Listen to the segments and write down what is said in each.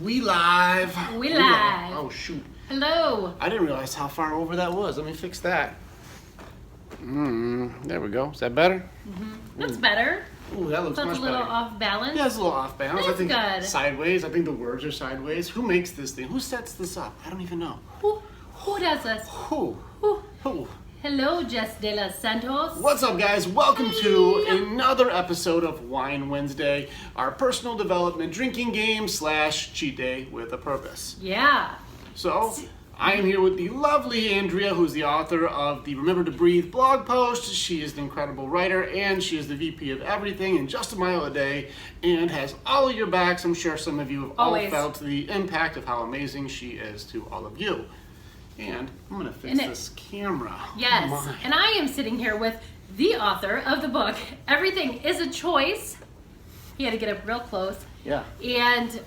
We live. We live. Oh shoot. Hello. I didn't realize how far over that was. Let me fix that. There we go. Is that better? That's better. Ooh, that looks That's much a little better. off balance. Yeah, it's a little off balance. That's I think good. sideways. I think the words are sideways. Who makes this thing? Who sets this up? I don't even know. Who does this? Who? Who? Who? Hello, Jess de los Santos. What's up, guys? Welcome to another episode of Wine Wednesday, our personal development drinking game / cheat day with a purpose. Yeah. So, I am here with the lovely Andrea, who's the author of the Remember to Breathe blog post. She is an incredible writer, and she is the VP of everything in Just a Mile a Day, and has all of your backs. I'm sure some of you have Always. all felt the impact of how amazing she is to all of you. And I'm going to fix this camera. Yes. Oh my. And I am sitting here with the author of the book, Everything is a Choice. He had to get up real close. Yeah. And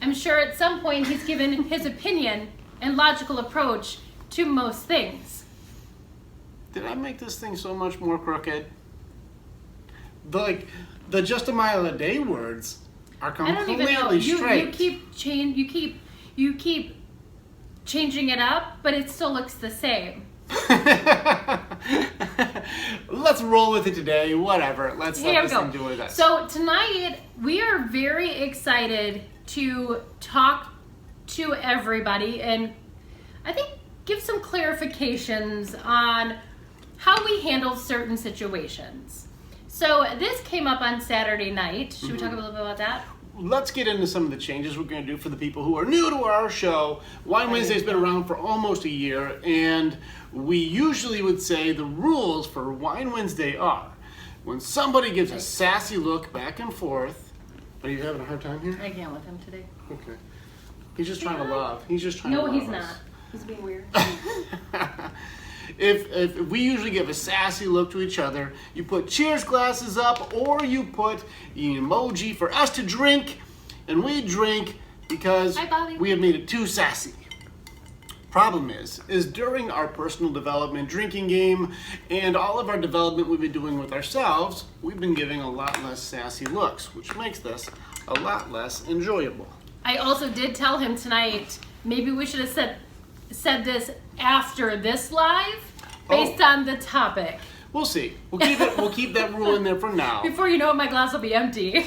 I'm sure at some point he's given his opinion and logical approach to most things. Did I make this thing so much more crooked? The Just a Mile a Day words are I don't even know. completely You straight. keep changing it up, but it still looks the same. Let's roll with it today. Whatever. Let's Here let we this go. thing do what it does. So tonight we are very excited to talk to everybody and I think give some clarifications on how we handle certain situations. So this came up on Saturday night. Should we talk a little bit about that? Let's get into some of the changes we're going to do for the people who are new to our show. Wine Wednesday's been around for almost a year, and we usually would say the rules for Wine Wednesday are when somebody gives a sassy look back and forth. Are you having a hard time here? I can't with him today. Okay. He's just trying to love. He's just trying to No, love he's us. not. He's being weird. If we usually give a sassy look to each other, you put cheers glasses up or you put an emoji for us to drink, and we drink because Hi, Bobby. we have made it too sassy. Problem is during our personal development drinking game and all of our development we've been doing with ourselves, we've been giving a lot less sassy looks, which makes this a lot less enjoyable. I also did tell him tonight, maybe we should have said this after this live, based on the topic. We'll see. We'll keep that rule in there for now. Before you know it, my glass will be empty.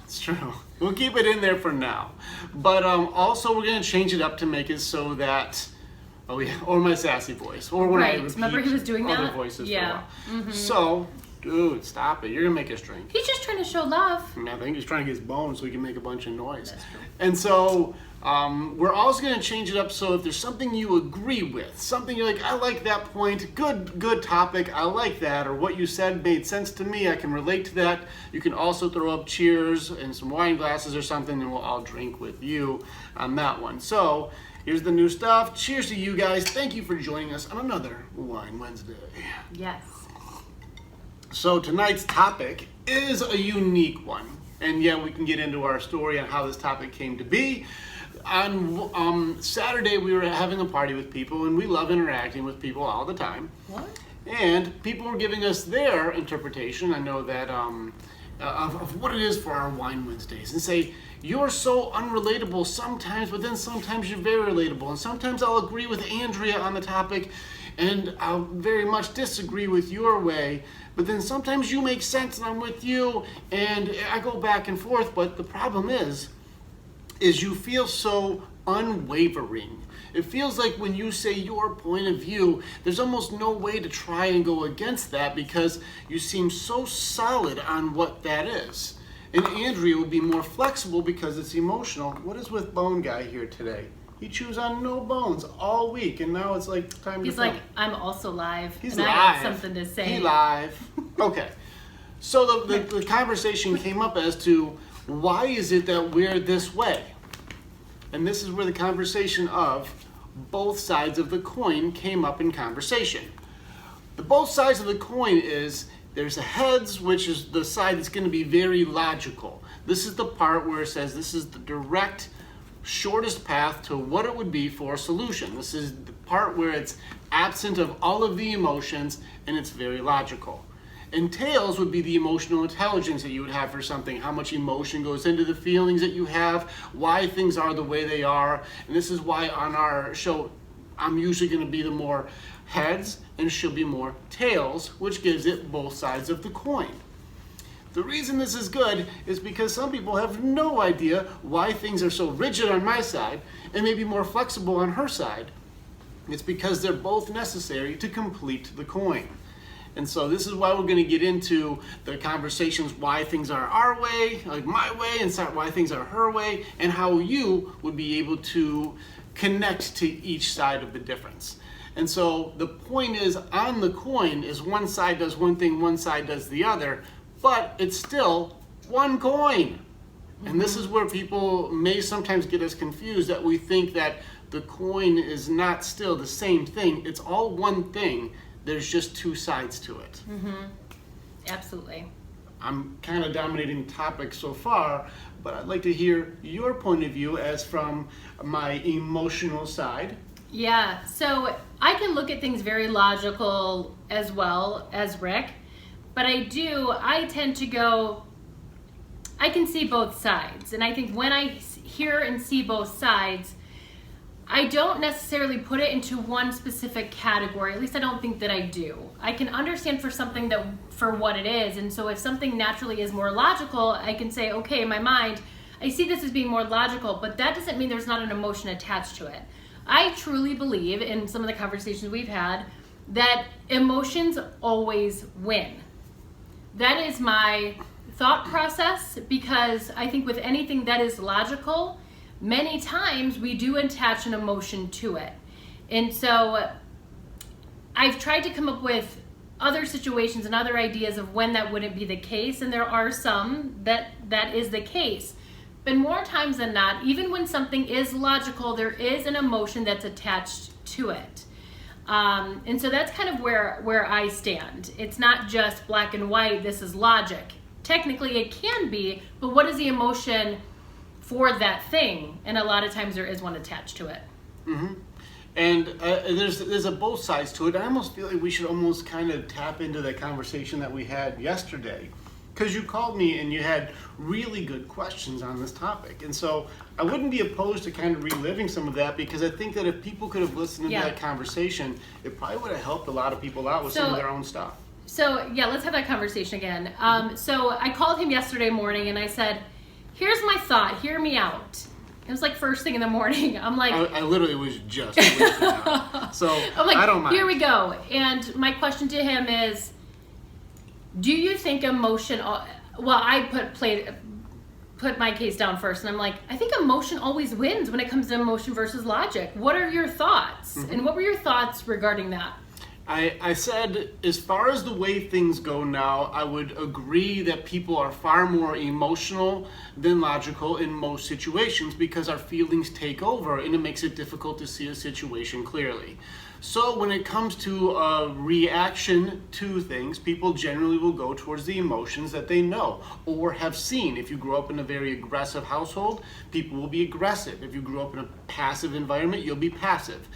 It's true. We'll keep it in there for now. But also we're going to change it up to make it so that, or my sassy voice. Or when I Right. repeat Remember he was doing other that? voices Yeah. for a while. So, dude, stop it. You're going to make us drink. He's just trying to show love. And I think he's trying to get his bones so he can make a bunch of noise. That's true. And so we're also going to change it up so if there's something you agree with, something you're like, I like that point, good topic, I like that, or what you said made sense to me, I can relate to that. You can also throw up cheers and some wine glasses or something, and we'll all drink with you on that one. So here's the new stuff. Cheers to you guys. Thank you for joining us on another Wine Wednesday. Yes. So tonight's topic is a unique one. And yeah, we can get into our story on how this topic came to be. On Saturday, we were having a party with people, and we love interacting with people all the time. What? And people were giving us their interpretation, I know that, of what it is for our Wine Wednesdays. And say, you're so unrelatable sometimes, but then sometimes you're very relatable. And sometimes I'll agree with Andrea on the topic, and I'll very much disagree with your way. But then sometimes you make sense and I'm with you, and I go back and forth. But the problem is you feel so unwavering. It feels like when you say your point of view, there's almost no way to try and go against that because you seem so solid on what that is. And Andrea will be more flexible because it's emotional. What is with Bone Guy here today? He chews on no bones all week, and now it's like time to He's film. like, I'm also live. He's and live. I have something to say. He live. Okay. So the conversation came up as to why is it that we're this way? And this is where the conversation of both sides of the coin came up in conversation. The both sides of the coin is there's a heads, which is the side that's going to be very logical. This is the part where it says this is the direct, shortest path to what it would be for a solution. This is the part where it's absent of all of the emotions and it's very logical. And tails would be the emotional intelligence that you would have for something, how much emotion goes into the feelings that you have, why things are the way they are. And this is why on our show, I'm usually going to be the more heads and she'll be more tails, which gives it both sides of the coin. The reason this is good is because some people have no idea why things are so rigid on my side and maybe more flexible on her side. It's because they're both necessary to complete the coin. And so this is why we're going to get into the conversations why things are our way, like my way, and why things are her way, and how you would be able to connect to each side of the difference. And so the point is, on the coin is one side does one thing, one side does the other, but it's still one coin. And this is where people may sometimes get us confused, that we think that the coin is not still the same thing. It's all one thing. There's just two sides to it. Absolutely. I'm kind of dominating the topic so far, but I'd like to hear your point of view as from my emotional side. Yeah, so I can look at things very logical as well as Rick, but I tend to go, I can see both sides. And I think when I hear and see both sides, I don't necessarily put it into one specific category. At least I don't think that I do. I can understand for what it is. And so if something naturally is more logical, I can say, okay, in my mind, I see this as being more logical, but that doesn't mean there's not an emotion attached to it. I truly believe, in some of the conversations we've had, that emotions always win. That is my thought process, because I think with anything that is logical, many times we do attach an emotion to it. And so I've tried to come up with other situations and other ideas of when that wouldn't be the case, and there are some that is the case. But more times than not, even when something is logical, there is an emotion that's attached to it. And so that's kind of where I stand. It's not just black and white, this is logic. Technically it can be, but what is the emotion for that thing? And a lot of times there is one attached to it. And there's a both sides to it. I almost feel like we should almost kind of tap into the conversation that we had yesterday, because you called me and you had really good questions on this topic. And so I wouldn't be opposed to kind of reliving some of that, because I think that if people could have listened to that conversation, it probably would have helped a lot of people out with some of their own stuff. So yeah, let's have that conversation again. So I called him yesterday morning and I said, here's my thought, hear me out. It was like first thing in the morning. I'm like, I literally was just waking up. So I'm like, I don't mind. Here we go. And my question to him is, do you think emotion, well, I put my case down first, and I'm like, I think emotion always wins when it comes to emotion versus logic. What are your thoughts? And what were your thoughts regarding that? I said, as far as the way things go now, I would agree that people are far more emotional than logical in most situations, because our feelings take over and it makes it difficult to see a situation clearly. So when it comes to a reaction to things, people generally will go towards the emotions that they know or have seen. If you grew up in a very aggressive household, people will be aggressive. If you grew up in a passive environment, you'll be passive.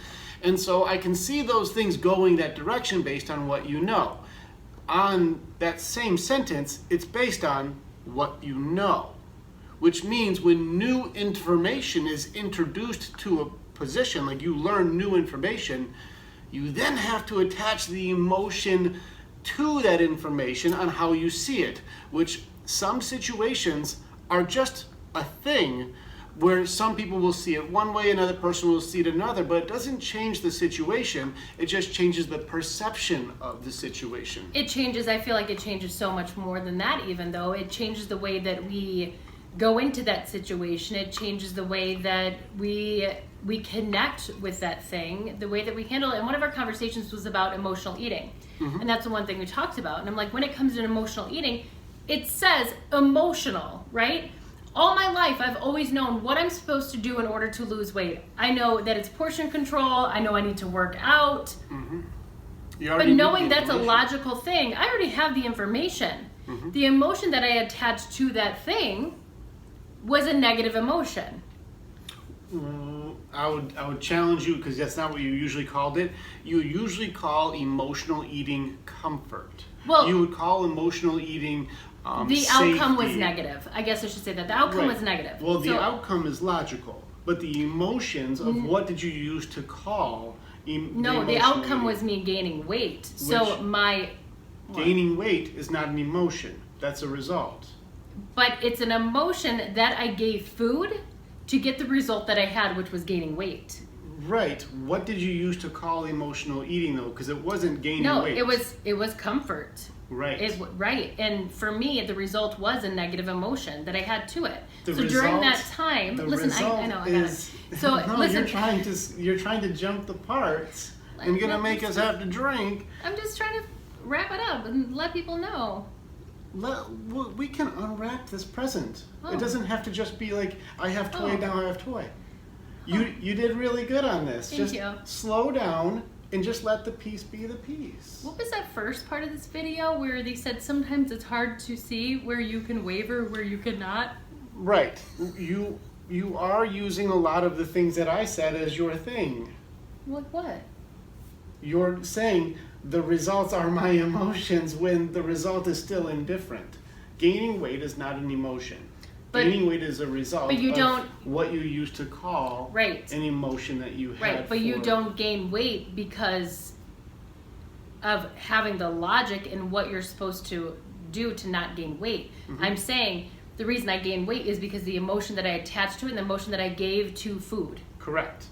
And so I can see those things going that direction based on what you know. On that same sentence, it's based on what you know, which means when new information is introduced to a position, like you learn new information, you then have to attach the emotion to that information on how you see it, which some situations are just a thing where some people will see it one way, another person will see it another, but it doesn't change the situation, it just changes the perception of the situation. It changes, I feel like it changes so much more than that, even though it changes the way that we go into that situation. It changes the way that we connect with that thing, the way that we handle it. And one of our conversations was about emotional eating. And that's the one thing we talked about. And I'm like, when it comes to emotional eating, it says emotional, right? All my life, I've always known what I'm supposed to do in order to lose weight. I know that it's portion control. I know I need to work out. But knowing that's a logical thing, I already have the information. The emotion that I attached to that thing was a negative emotion. I would challenge you, because that's not what you usually called it. You usually call emotional eating comfort. Well, you would call emotional eating the outcome was safety. negative. I guess I should say that. The outcome Right. was negative. Well, the So- outcome is logical, but the emotions of what did you use to call No, the emotional outcome eating? was me gaining weight. So Which- my... Gaining weight is not an emotion. That's a result. But it's an emotion that I gave food to get the result that I had, which was gaining weight. Right. What did you use to call emotional eating though? Because it wasn't gaining No, weight. it was comfort. Right. Right. And for me, the result was a negative emotion that I had to it. The So during result- that time, the listen, result I know, I got is, it. So no, listen, you're trying to jump the parts and Like, gonna no, make us have to drink. I'm just trying to wrap it up and let people know. We can unwrap this present. Oh. It doesn't have to just be like I have toy, Oh. now I have toy. You did really good on this. Thank Just you. slow down and just let the peace be the peace. What was that first part of this video where they said sometimes it's hard to see where you can waver, where you cannot? Right. You are using a lot of the things that I said as your thing. Like what? You're saying the results are my emotions when the result is still indifferent. Gaining weight is not an emotion. But- Gaining weight is a result but you of don't- what you used to call Right. an emotion that you had. Right, but you for- don't gain weight because of having the logic in what you're supposed to do to not gain weight. Mm-hmm. I'm saying the reason I gain weight is because the emotion that I attached to it and the emotion that I gave to food. Correct.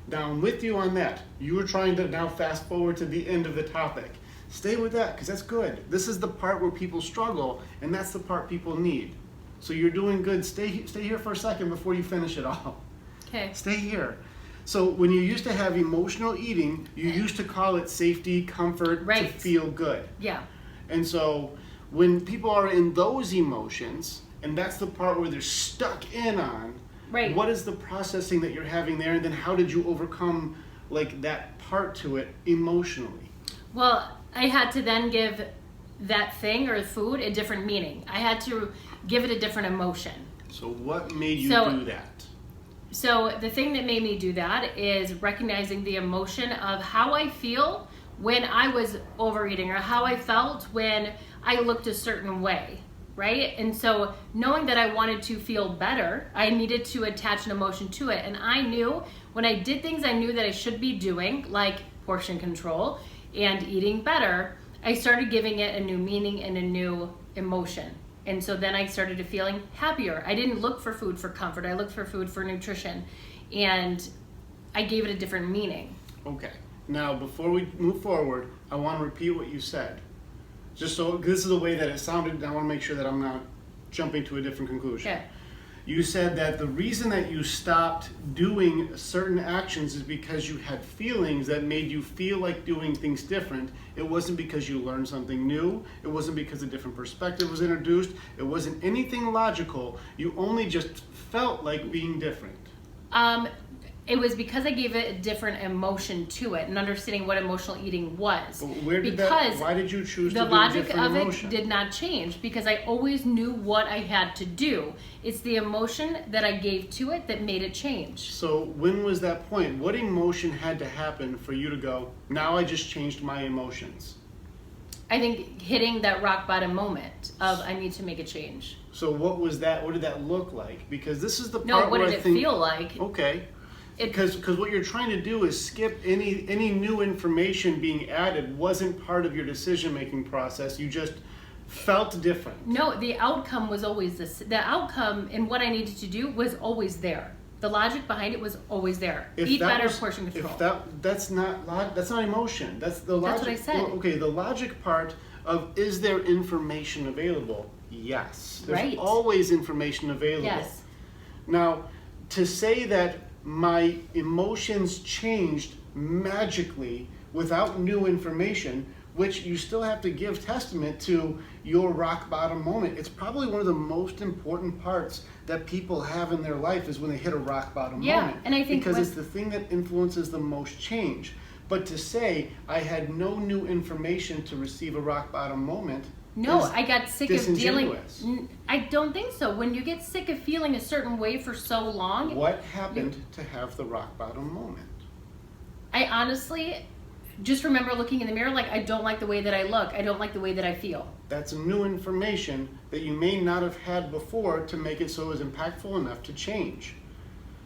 Now I'm with you on that. You were trying to now fast forward to the end of the topic. Stay with that because that's good. This is the part where people struggle, and that's the part people need. So you're doing good. Stay here for a second before you finish it all. Okay. Stay here. So when you used to have emotional eating, you used to call it safety, comfort, to Right. feel good. Yeah. And so when people are in those emotions, and that's the part where they're stuck in on, Right. what is the processing that you're having there, and then how did you overcome like that part to it emotionally? Well, I had to then give that thing or food a different meaning. I had to give it a different emotion. So what made you So- do that? So the thing that made me do that is recognizing the emotion of how I feel when I was overeating or how I felt when I looked a certain way, right? And so knowing that I wanted to feel better, I needed to attach an emotion to it. And I knew when I did things I knew that I should be doing, like portion control and eating better, I started giving it a new meaning and a new emotion. And so then I started to feeling happier. I didn't look for food for comfort. I looked for food for nutrition. And I gave it a different meaning. Okay. Now, before we move forward, I want to repeat what you said. Just so, this is the way that it sounded, and I want to make sure that I'm not jumping to a different conclusion. Okay. You said that the reason that you stopped doing certain actions is because you had feelings that made you feel like doing things different. It wasn't because you learned something new. It wasn't because a different perspective was introduced. It wasn't anything logical. You only just felt like being different. It was because I gave it a different emotion to it and understanding what emotional eating was. But where did because why did you choose the to do a logic different of emotion? it did not change because I always knew what I had to do. It's the emotion that I gave to it that made it change. So when was that point? What emotion had to happen for you to go, now I just changed my emotions? I think hitting that rock bottom moment of I need to make a change. So what was that? What did that look like? Because this is the part No, what where did I it think, feel like? Okay. It- Because what you're trying to do is skip any new information being added wasn't part of your decision making process. You just felt different. No, the outcome was always this. The outcome and what I needed to do was always there. The logic behind it was always there. If Eat that better, was- portion control. If that's not emotion. That's the logic. That's what I said. Well, okay, the logic part of is there information available? Yes. There's Right. always information available. Yes. Now, to say that my emotions changed magically without new information, which you still have to give testament to your rock bottom moment. It's probably one of the most important parts that people have in their life is when they hit a rock bottom Yeah, moment. and I think because what- it's the thing that influences the most change. But to say I had no new information to receive a rock bottom moment. No, is I got sick of dealing. disingenuous. I don't think so. When you get sick of feeling a certain way for so long, What happened to have the rock bottom moment? I honestly, just remember looking in the mirror like, I don't like the way that I look. I don't like the way that I feel. That's new information that you may not have had before to make it so it was impactful enough to change.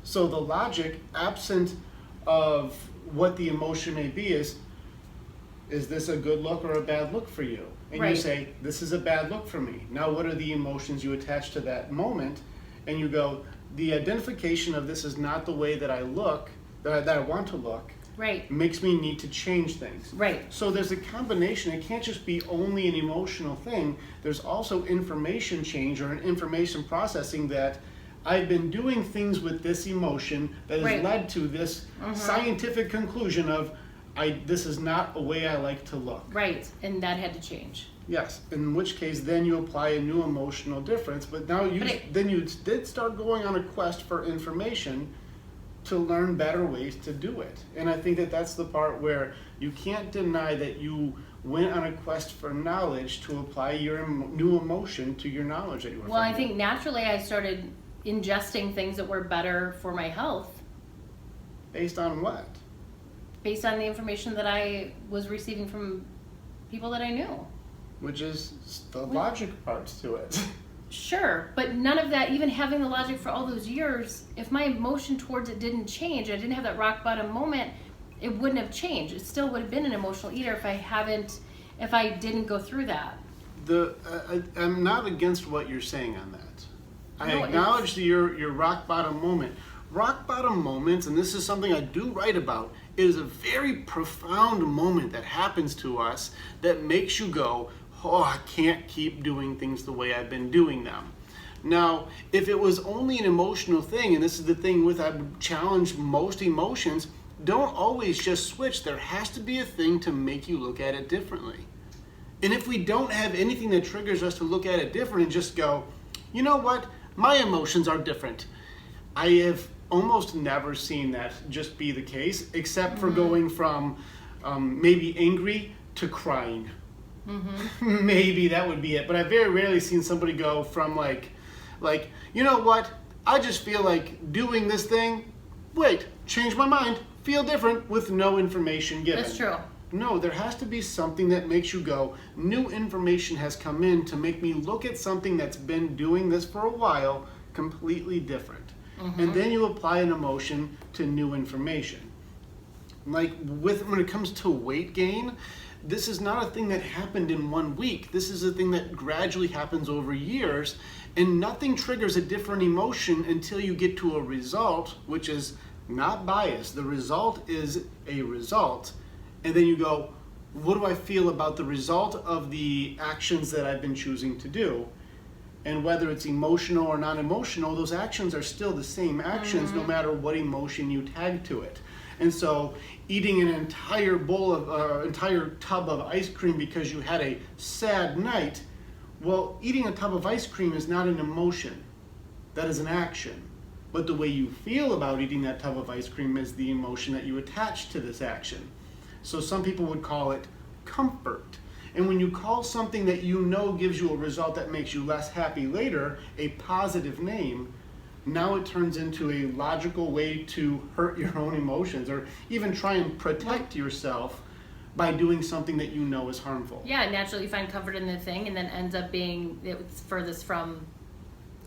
So the logic, absent of what the emotion may be, is this a good look or a bad look for you? And you Right. say, this is a bad look for me. Now what are the emotions you attach to that moment? And you go, the identification of this is not the way that I look, that I want to look, Right. makes me need to change things. Right. So there's a combination. It can't just be only an emotional thing. There's also information change or an information processing that I've been doing things with this emotion that has Right. led to this scientific conclusion of this is not a way I like to look. Right. And that had to change. Yes, in which case then you apply a new emotional difference, but now you did start going on a quest for information to learn better ways to do it. And I think that that's the part where you can't deny that you went on a quest for knowledge to apply your new emotion to your knowledge that you were Well, I finding. think naturally I started ingesting things that were better for my health Based on what? based on the information that I was receiving from people that I knew. Which is the logic parts to it. Sure, but none of that, even having the logic for all those years, if my emotion towards it didn't change, I didn't have that rock bottom moment, it wouldn't have changed. It still would have been an emotional eater if I didn't go through that. I'm not against what you're saying on that. I No, acknowledge your rock bottom moment. Rock bottom moments, and this is something I do write about, is a very profound moment that happens to us that makes you go, oh, I can't keep doing things the way I've been doing them. Now, if it was only an emotional thing, and this is the thing with I challenge most emotions, don't always just switch. There has to be a thing to make you look at it differently. And if we don't have anything that triggers us to look at it different and just go, you know what, my emotions are different. I have almost never seen that just be the case, except for going from maybe angry to crying. Maybe that would be it. But I've very rarely seen somebody go from like, you know what, I just feel like doing this thing, wait, change my mind, feel different with no information given. That's true. No, there has to be something that makes you go, new information has come in to make me look at something that's been doing this for a while completely different. And then you apply an emotion to new information. Like when it comes to weight gain, this is not a thing that happened in 1 week. This is a thing that gradually happens over years, and nothing triggers a different emotion until you get to a result, which is not biased. The result is a result. And then you go, what do I feel about the result of the actions that I've been choosing to do? And whether it's emotional or non-emotional, those actions are still the same actions no matter what emotion you tag to it. And so eating an entire entire tub of ice cream because you had a sad night, well, eating a tub of ice cream is not an emotion. That is an action. But the way you feel about eating that tub of ice cream is the emotion that you attach to this action. So some people would call it comfort. And when you call something that you know gives you a result that makes you less happy later a positive name, now it turns into a logical way to hurt your own emotions or even try and protect yourself by doing something that you know is harmful. Yeah, naturally you find comfort in the thing and then ends up being it's furthest from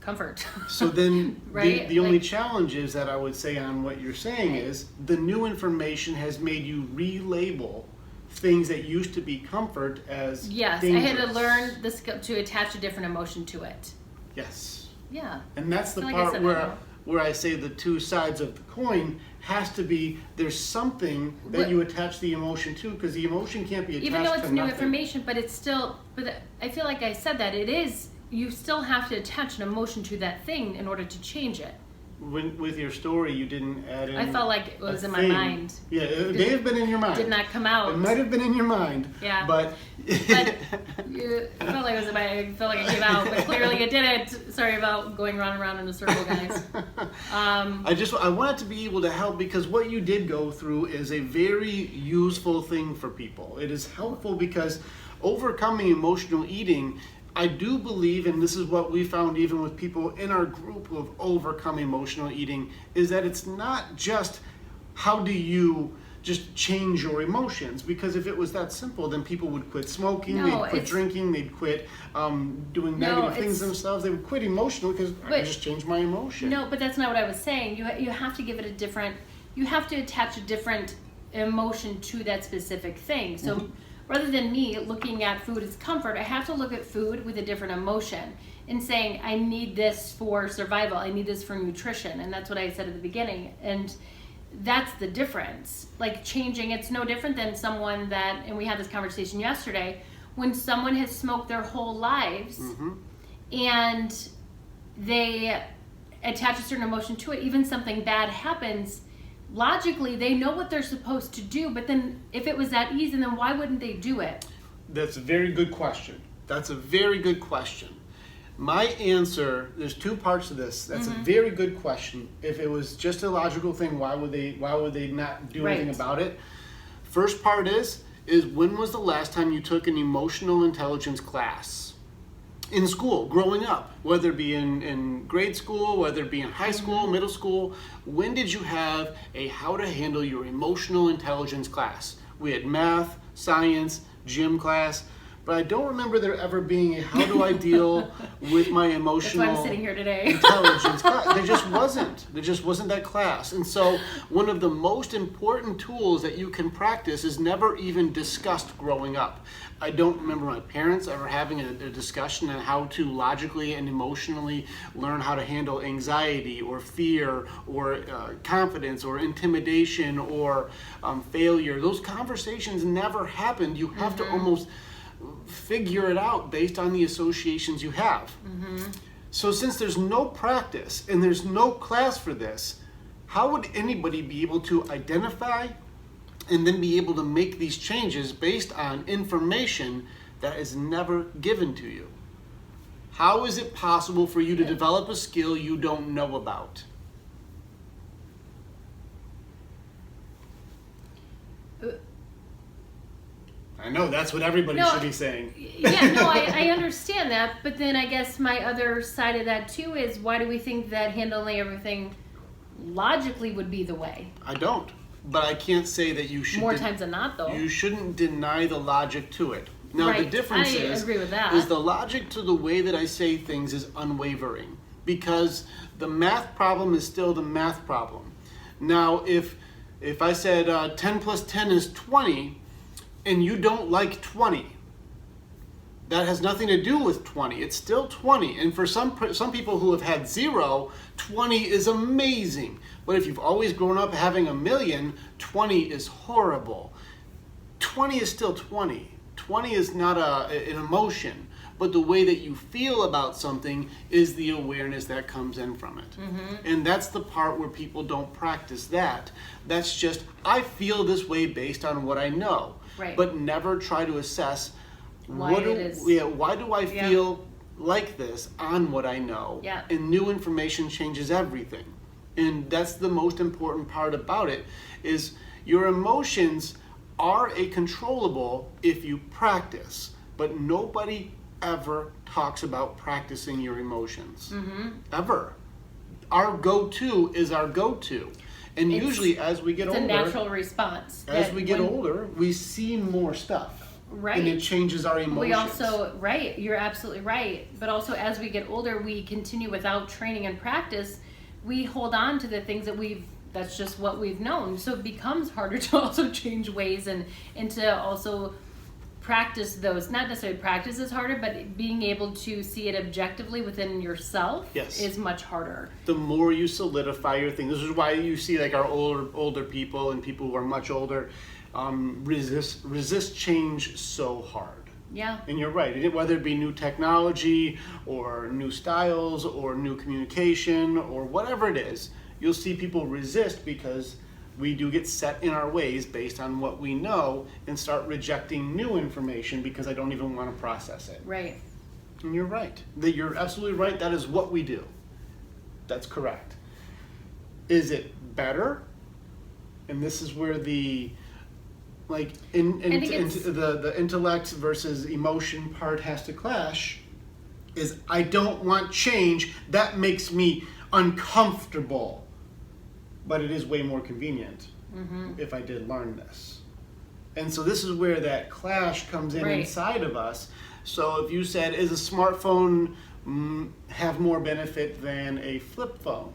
comfort. So then Right? the only Like- challenge is that I would say on what you're saying is the new information has made you relabel things that used to be comfort as Yes, dangerous. I had to learn to attach a different emotion to it. Yes. Yeah. And that's the I feel like I part said that where I say the two sides of the coin has to be there's something that But- you attach the emotion to, because the emotion can't be attached Even though it's to new nothing. information, but it's still, but I feel like I said that it is, you still have to attach an emotion to that thing in order to change it. With your story, you didn't add in. I felt like it was a in my thing. mind. Yeah, it may have been in your mind. Did not come out. It might have been in your mind. Yeah. But. But I felt like it was in my, I felt like it came out, but clearly it didn't. Sorry about going round and round in a circle, guys. I wanted to be able to help because what you did go through is a very useful thing for people. It is helpful because overcoming emotional eating, I do believe, and this is what we found even with people in our group who have overcome emotional eating, is that it's not just how do you just change your emotions, because if it was that simple, then people would quit smoking, No, they'd quit drinking, they'd quit doing No, negative things it's- themselves. They would quit emotionally because I But- can just change my emotion. No, but that's not what I was saying. You have to give it a different. You have to attach a different emotion to that specific thing. So rather than me looking at food as comfort, I have to look at food with a different emotion and saying, I need this for survival. I need this for nutrition, and that's what I said at the beginning. And that's the difference. Like changing, it's no different than someone that, and we had this conversation yesterday, when someone has smoked their whole lives and they attach a certain emotion to it, even something bad happens, logically they know what they're supposed to do, but then if it was that easy, then why wouldn't they do it? That's a very good question. That's a very good question. My answer, there's two parts to this. That's a very good question. If it was just a logical thing, why would they not do anything Right. about it? First part is when was the last time you took an emotional intelligence class in school, growing up, whether it be in grade school, whether it be in high school, middle school? When did you have a how to handle your emotional intelligence class? We had math, science, gym class, but I don't remember there ever being a how do I deal with my That's emotional why I'm sitting here today. intelligence class. There just wasn't. There just wasn't that class. And so one of the most important tools that you can practice is never even discussed growing up. I don't remember my parents ever having a discussion on how to logically and emotionally learn how to handle anxiety or fear or confidence or intimidation or failure. Those conversations never happened. You have to almost figure it out based on the associations you have. So since there's no practice and there's no class for this, how would anybody be able to identify and then be able to make these changes based on information that is never given to you? How is it possible for you to develop a skill you don't know about? I know that's what everybody No, should be saying. Yeah, no, I understand that, but then I guess my other side of that too is, why do we think that handling everything logically would be the way? I don't, but I can't say that you should. More times than not, though. You shouldn't deny the logic to it. Now the Right, difference I is agree with that. the logic to the way that I say things is unwavering, because the math problem is still the math problem. Now if I said 10 plus 10 is 20, and you don't like 20, that has nothing to do with 20. It's still 20. And for some people who have had 0, 20 is amazing. But if you've always grown up having a million, 20 is horrible. 20 is still 20. 20 is not an emotion, but the way that you feel about something is the awareness that comes in from it. And that's the part where people don't practice that. That's just, I feel this way based on what I know. Right. But never try to assess Why why do I Yeah. feel like this on what I know. Yeah. And new information changes everything. And that's the most important part about it, is your emotions are a controllable if you practice, but nobody ever talks about practicing your emotions. Ever. Our go-to is our go-to. And It's- usually as we get It's older, a natural response. as that we get when- older, we see more stuff. Right. And it changes our emotions. We also, right, you're absolutely right. But also, as we get older, we continue without training and practice. We hold on to the things that that's just what we've known. So it becomes harder to also change ways and to also practice those. Not necessarily practice is harder, but being able to see it objectively within yourself Yes. is much harder. The more you solidify your thing, this is why you see like our older people and people who are much older resist change so hard. Yeah. And you're right, whether it be new technology or new styles or new communication or whatever it is, you'll see people resist because we do get set in our ways based on what we know and start rejecting new information because I don't even want to process it. Right. And you're right. You're absolutely right. That is what we do. That's correct. Is it better? And this is where the the intellect versus emotion part has to clash. Is I don't want change. That makes me uncomfortable. But it is way more convenient. if I did learn this. And so this is where that clash comes in Right. inside of us. So if you said, is a smartphone have more benefit than a flip phone?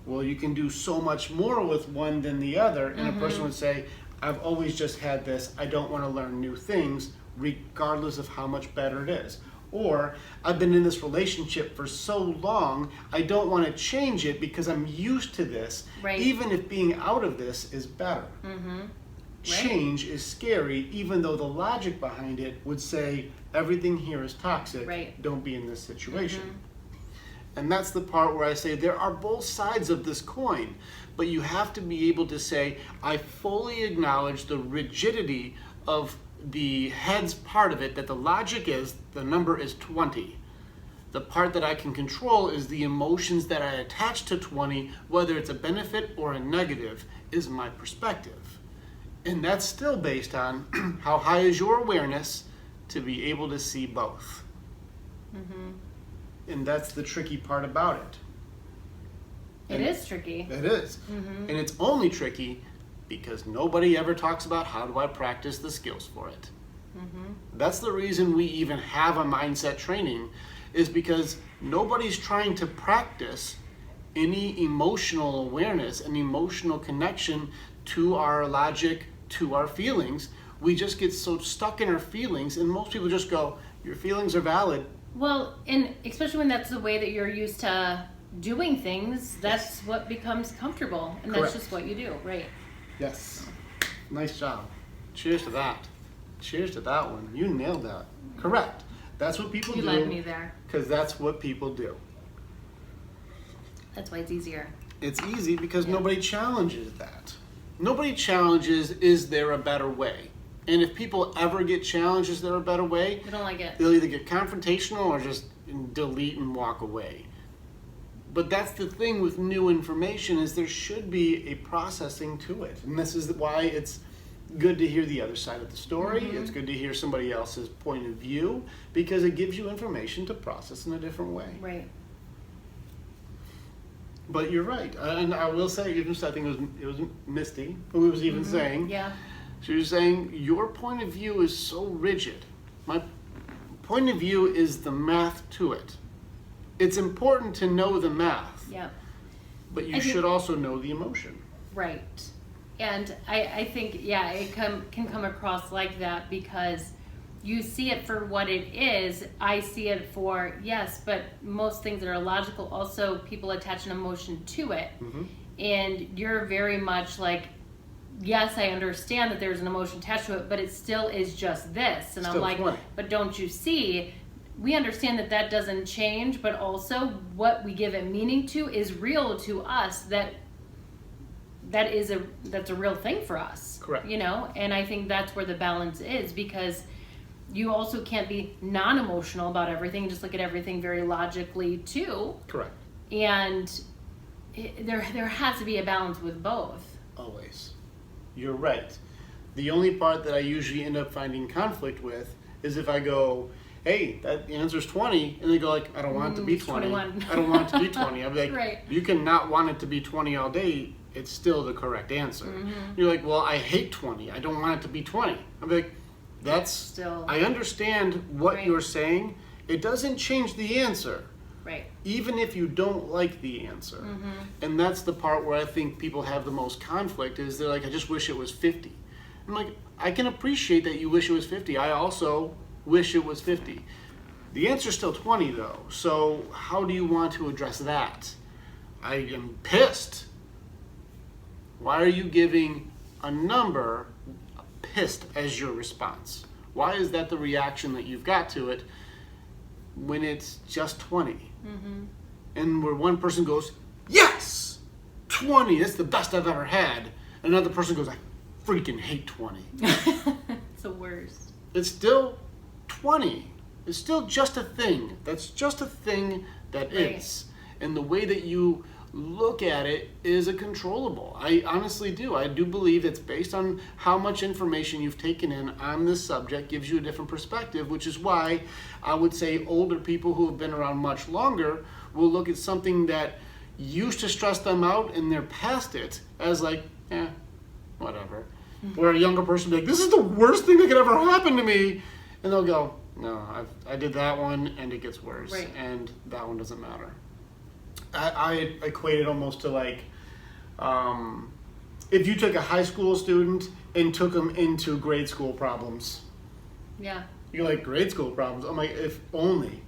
Well, you can do so much more with one than the other. And a person would say, I've always just had this. I don't want to learn new things, regardless of how much better it is. Or, I've been in this relationship for so long, I don't want to change it because I'm used to this, Right. even if being out of this is better. Change is scary, even though the logic behind it would say everything here is toxic. Right. Don't be in this situation. And that's the part where I say there are both sides of this coin, but you have to be able to say, I fully acknowledge the rigidity of the head's part of it, that the logic is the number is 20. The part that I can control is the emotions that I attach to 20, whether it's a benefit or a negative, is my perspective. And that's still based on how high is your awareness to be able to see both. And that's the tricky part about it. It is tricky. It is. And it's only tricky because nobody ever talks about how do I practice the skills for it. That's the reason we even have a mindset training, is because nobody's trying to practice any emotional awareness and emotional connection to our logic, to our feelings. We just get so stuck in our feelings, and most people just go, your feelings are valid. Well, and especially when that's the way that you're used to doing things, that's what becomes comfortable, and Correct. that's just what you do, right? Yes. Nice job. Cheers to that. Cheers to that one. You nailed that. Correct. That's what people You do. led me there. Because that's what people do. That's why it's easier. It's easy because Yeah. nobody challenges that. Nobody challenges, is there a better way? And if people ever get challenged, is there a better way? We don't like it. They'll either get confrontational or just delete and walk away. But that's the thing with new information, is there should be a processing to it. And this is why it's good to hear the other side of the story. It's good to hear somebody else's point of view, because it gives you information to process in a different way. Right. But you're right. And I will say, even I think it was Misty who was even saying, Yeah. she was saying, your point of view is so rigid. My point of view is the math to it. It's important to know the math, Yeah. but you I think- should also know the emotion. Right. And I think, yeah, it can come across like that because you see it for what it is. I see it for, yes, but most things that are logical, also people attach an emotion to it. And you're very much like, yes, I understand that there's an emotion attached to it, but it still is just this. And I'm Still like, 20. but don't you see? We understand that that doesn't change, but also what we give it meaning to is real to us. That's a real thing for us. Correct. You know, and I think that's where the balance is, because you also can't be non-emotional about everything and just look at everything very logically too. Correct. And there has to be a balance with both. Always. You're right. The only part that I usually end up finding conflict with is if I go, hey, that answer's 20, and they go like, I don't want it to be It's 20. 21. I don't want it to be 20. I'm like, Right. you can not want it to be 20 all day. It's still the correct answer. You're like, well, I hate 20. I don't want it to be 20. I'm like, that's Still- I understand what Right. you're saying. It doesn't change the answer, Right. even if you don't like the answer. And that's the part where I think people have the most conflict, is they're like, I just wish it was 50. I'm like, I can appreciate that you wish it was 50. I also wish it was 50. The answer's still 20 though. So how do you want to address that? I am pissed. Why are you giving a number pissed as your response? Why is that the reaction that you've got to it when it's just 20? And where one person goes, yes, 20, that's the best I've ever had. Another person goes, I freaking hate 20. It's the worst. It's still 20. It's still just a thing. That's just a thing that Right. is. And the way that you look at it is a controllable. I honestly do. I do believe it's based on how much information you've taken in on this subject gives you a different perspective, which is why I would say older people who have been around much longer will look at something that used to stress them out and they're past it as like, whatever. Where a younger person will be like, this is the worst thing that could ever happen to me. And they'll go, no, I did that one and it gets worse. Right. And that one doesn't matter. I equate it almost to like, if you took a high school student and took them into grade school problems. Yeah. You're like, grade school problems? I'm like, if only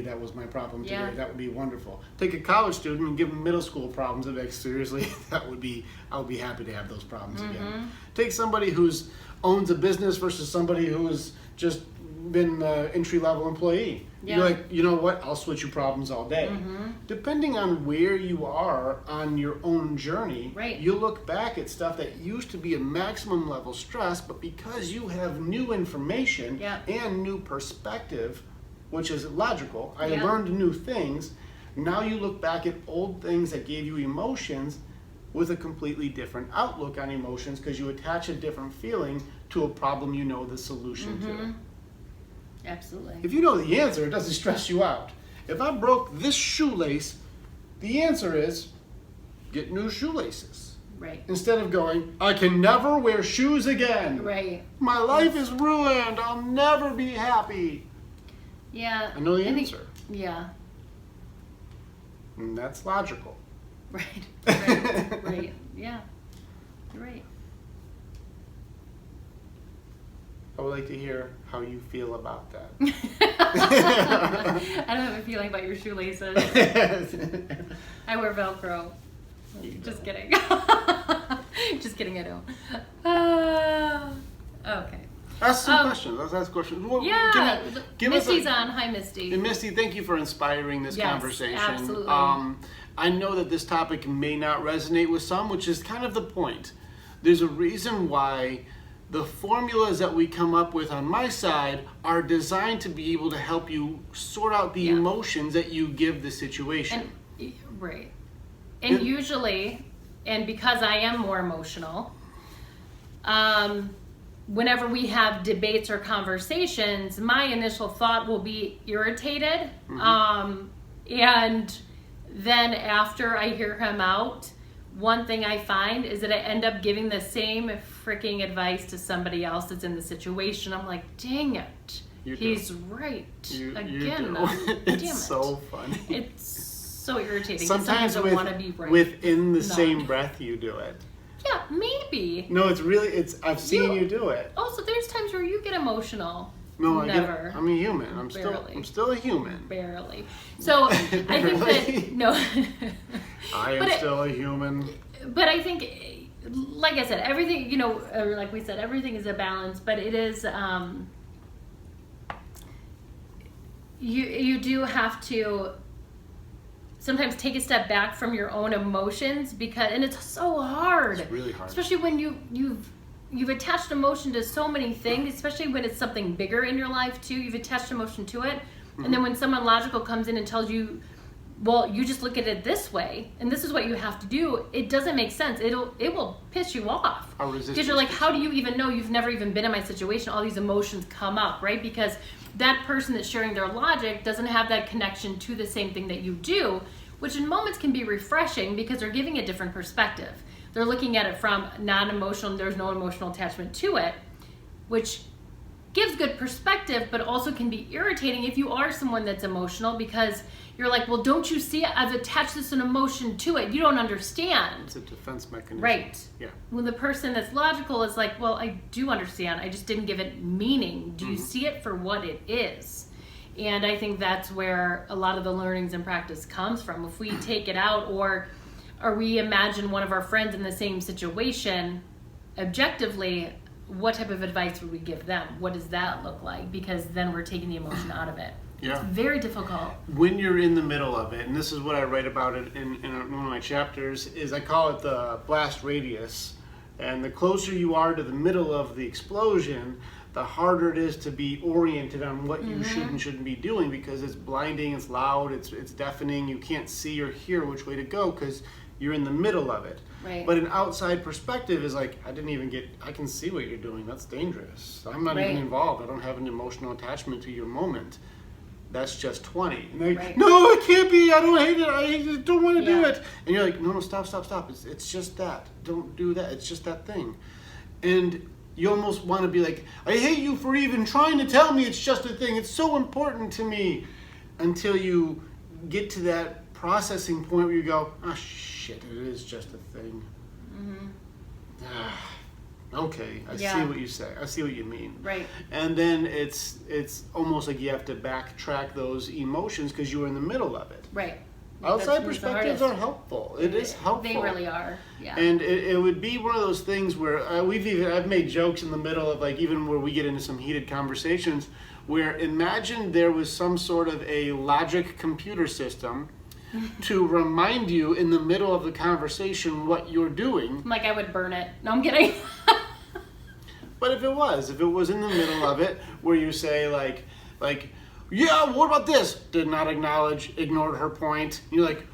that was my problem today, Yeah. that would be wonderful. Take a college student and give them middle school problems and be like, seriously, I would be happy to have those problems again. Take somebody who's owns a business versus somebody who's just been an entry-level employee. Yeah. You're like, you know what, I'll switch your problems all day. Depending on where you are on your own journey, Right. you look back at stuff that used to be a maximum level stress, but because you have new information Yeah. and new perspective, which is logical, I Yeah. learned new things, now you look back at old things that gave you emotions with a completely different outlook on emotions because you attach a different feeling to a problem you know the solution to. Absolutely. If you know the answer, it doesn't stress you out. If I broke this shoelace, the answer is get new shoelaces. Right. Instead of going, I can never wear shoes again. Right. My life is ruined. I'll never be happy. Yeah. I know the think- answer. Yeah. And that's logical. Right. Right. Right. Yeah. You're right. I would like to hear how you feel about that. I don't have a feeling about your shoelaces. I wear Velcro. Just kidding. Just kidding, I don't. Okay. Ask some questions. Let's ask questions. Well, Yeah. give us Misty's a- on. Hi, Misty. And Misty, thank you for inspiring this Yes, conversation. absolutely. I know that this topic may not resonate with some, which is kind of the point. There's a reason why the formulas that we come up with on my side are designed to be able to help you sort out the Yeah. emotions that you give the situation. Right. And usually, and because I am more emotional, whenever we have debates or conversations, my initial thought will be irritated. And then after I hear him out, one thing I find is that I end up giving the same freaking advice to somebody else that's in the situation. I'm like, dang it. You do. He's right. You Again. do. It's Damn it. so funny. It's so irritating. Sometimes I want to be right. within the Not. same breath you do it. Yeah, maybe. No, I've seen you do it. Also, there's times where you get emotional. No, Never. I'm a human. I'm Barely. still a human. Barely. So I think Barely? that no. I am But still a human. But I think, like I said, everything, or like we said, everything is a balance. But it is, you do have to sometimes take a step back from your own emotions and it's so hard. It's really hard. Especially when you've attached emotion to so many things, especially when it's something bigger in your life too. You've attached emotion to it. And then when someone logical comes in and tells you, well, you just look at it this way, and this is what you have to do, it doesn't make sense. It will piss you off. Our resistance Because you're like, kicks how do you even know? You've never even been in my situation. All these emotions come up, right? Because that person that's sharing their logic doesn't have that connection to the same thing that you do, which in moments can be refreshing because they're giving a different perspective. They're looking at it from non-emotional, there's no emotional attachment to it, which gives good perspective, but also can be irritating if you are someone that's emotional because you're like, well, don't you see it? I've attached this an emotion to it. You don't understand. It's a defense mechanism. Right. Yeah. When the person that's logical is like, well, I do understand. I just didn't give it meaning. Do you see it for what it is? And I think that's where a lot of the learnings and practice comes from. If we take it out or we imagine one of our friends in the same situation, objectively, what type of advice would we give them? What does that look like? Because then we're taking the emotion out of it. Yeah. It's very difficult. When you're in the middle of it, and this is what I write about it in one of my chapters, is I call it the blast radius. And the closer you are to the middle of the explosion, the harder it is to be oriented on what you should and shouldn't be doing because it's blinding, it's loud, it's deafening. You can't see or hear which way to go because you're in the middle of it. Right. But an outside perspective is like, I can see what you're doing. That's dangerous. I'm not even Right. involved. I don't have an emotional attachment to your moment. that's just 20. And they're like, Right. no, it can't be. I don't hate it. I just don't want to do Yeah. it. And you're like, no, stop. It's just that. Don't do that. It's just that thing. And you almost want to be like, I hate you for even trying to tell me it's just a thing. It's so important to me. Until you get to that processing point where you go, oh shit, it is just a thing. Okay, I see what you say. I see what you mean. Right. And then it's almost like you have to backtrack those emotions because you were in the middle of it. Right. Outside That's the perspectives hardest. are helpful. It is helpful. They really are. Yeah. And it would be one of those things where I've made jokes in the middle of, like, even where we get into some heated conversations, where imagine there was some sort of a logic computer system to remind you in the middle of the conversation what you're doing. Like I would burn it. No, I'm kidding. But if it was in the middle of it, where you say like, yeah, what about this? Did not acknowledge, ignored her point. You're like,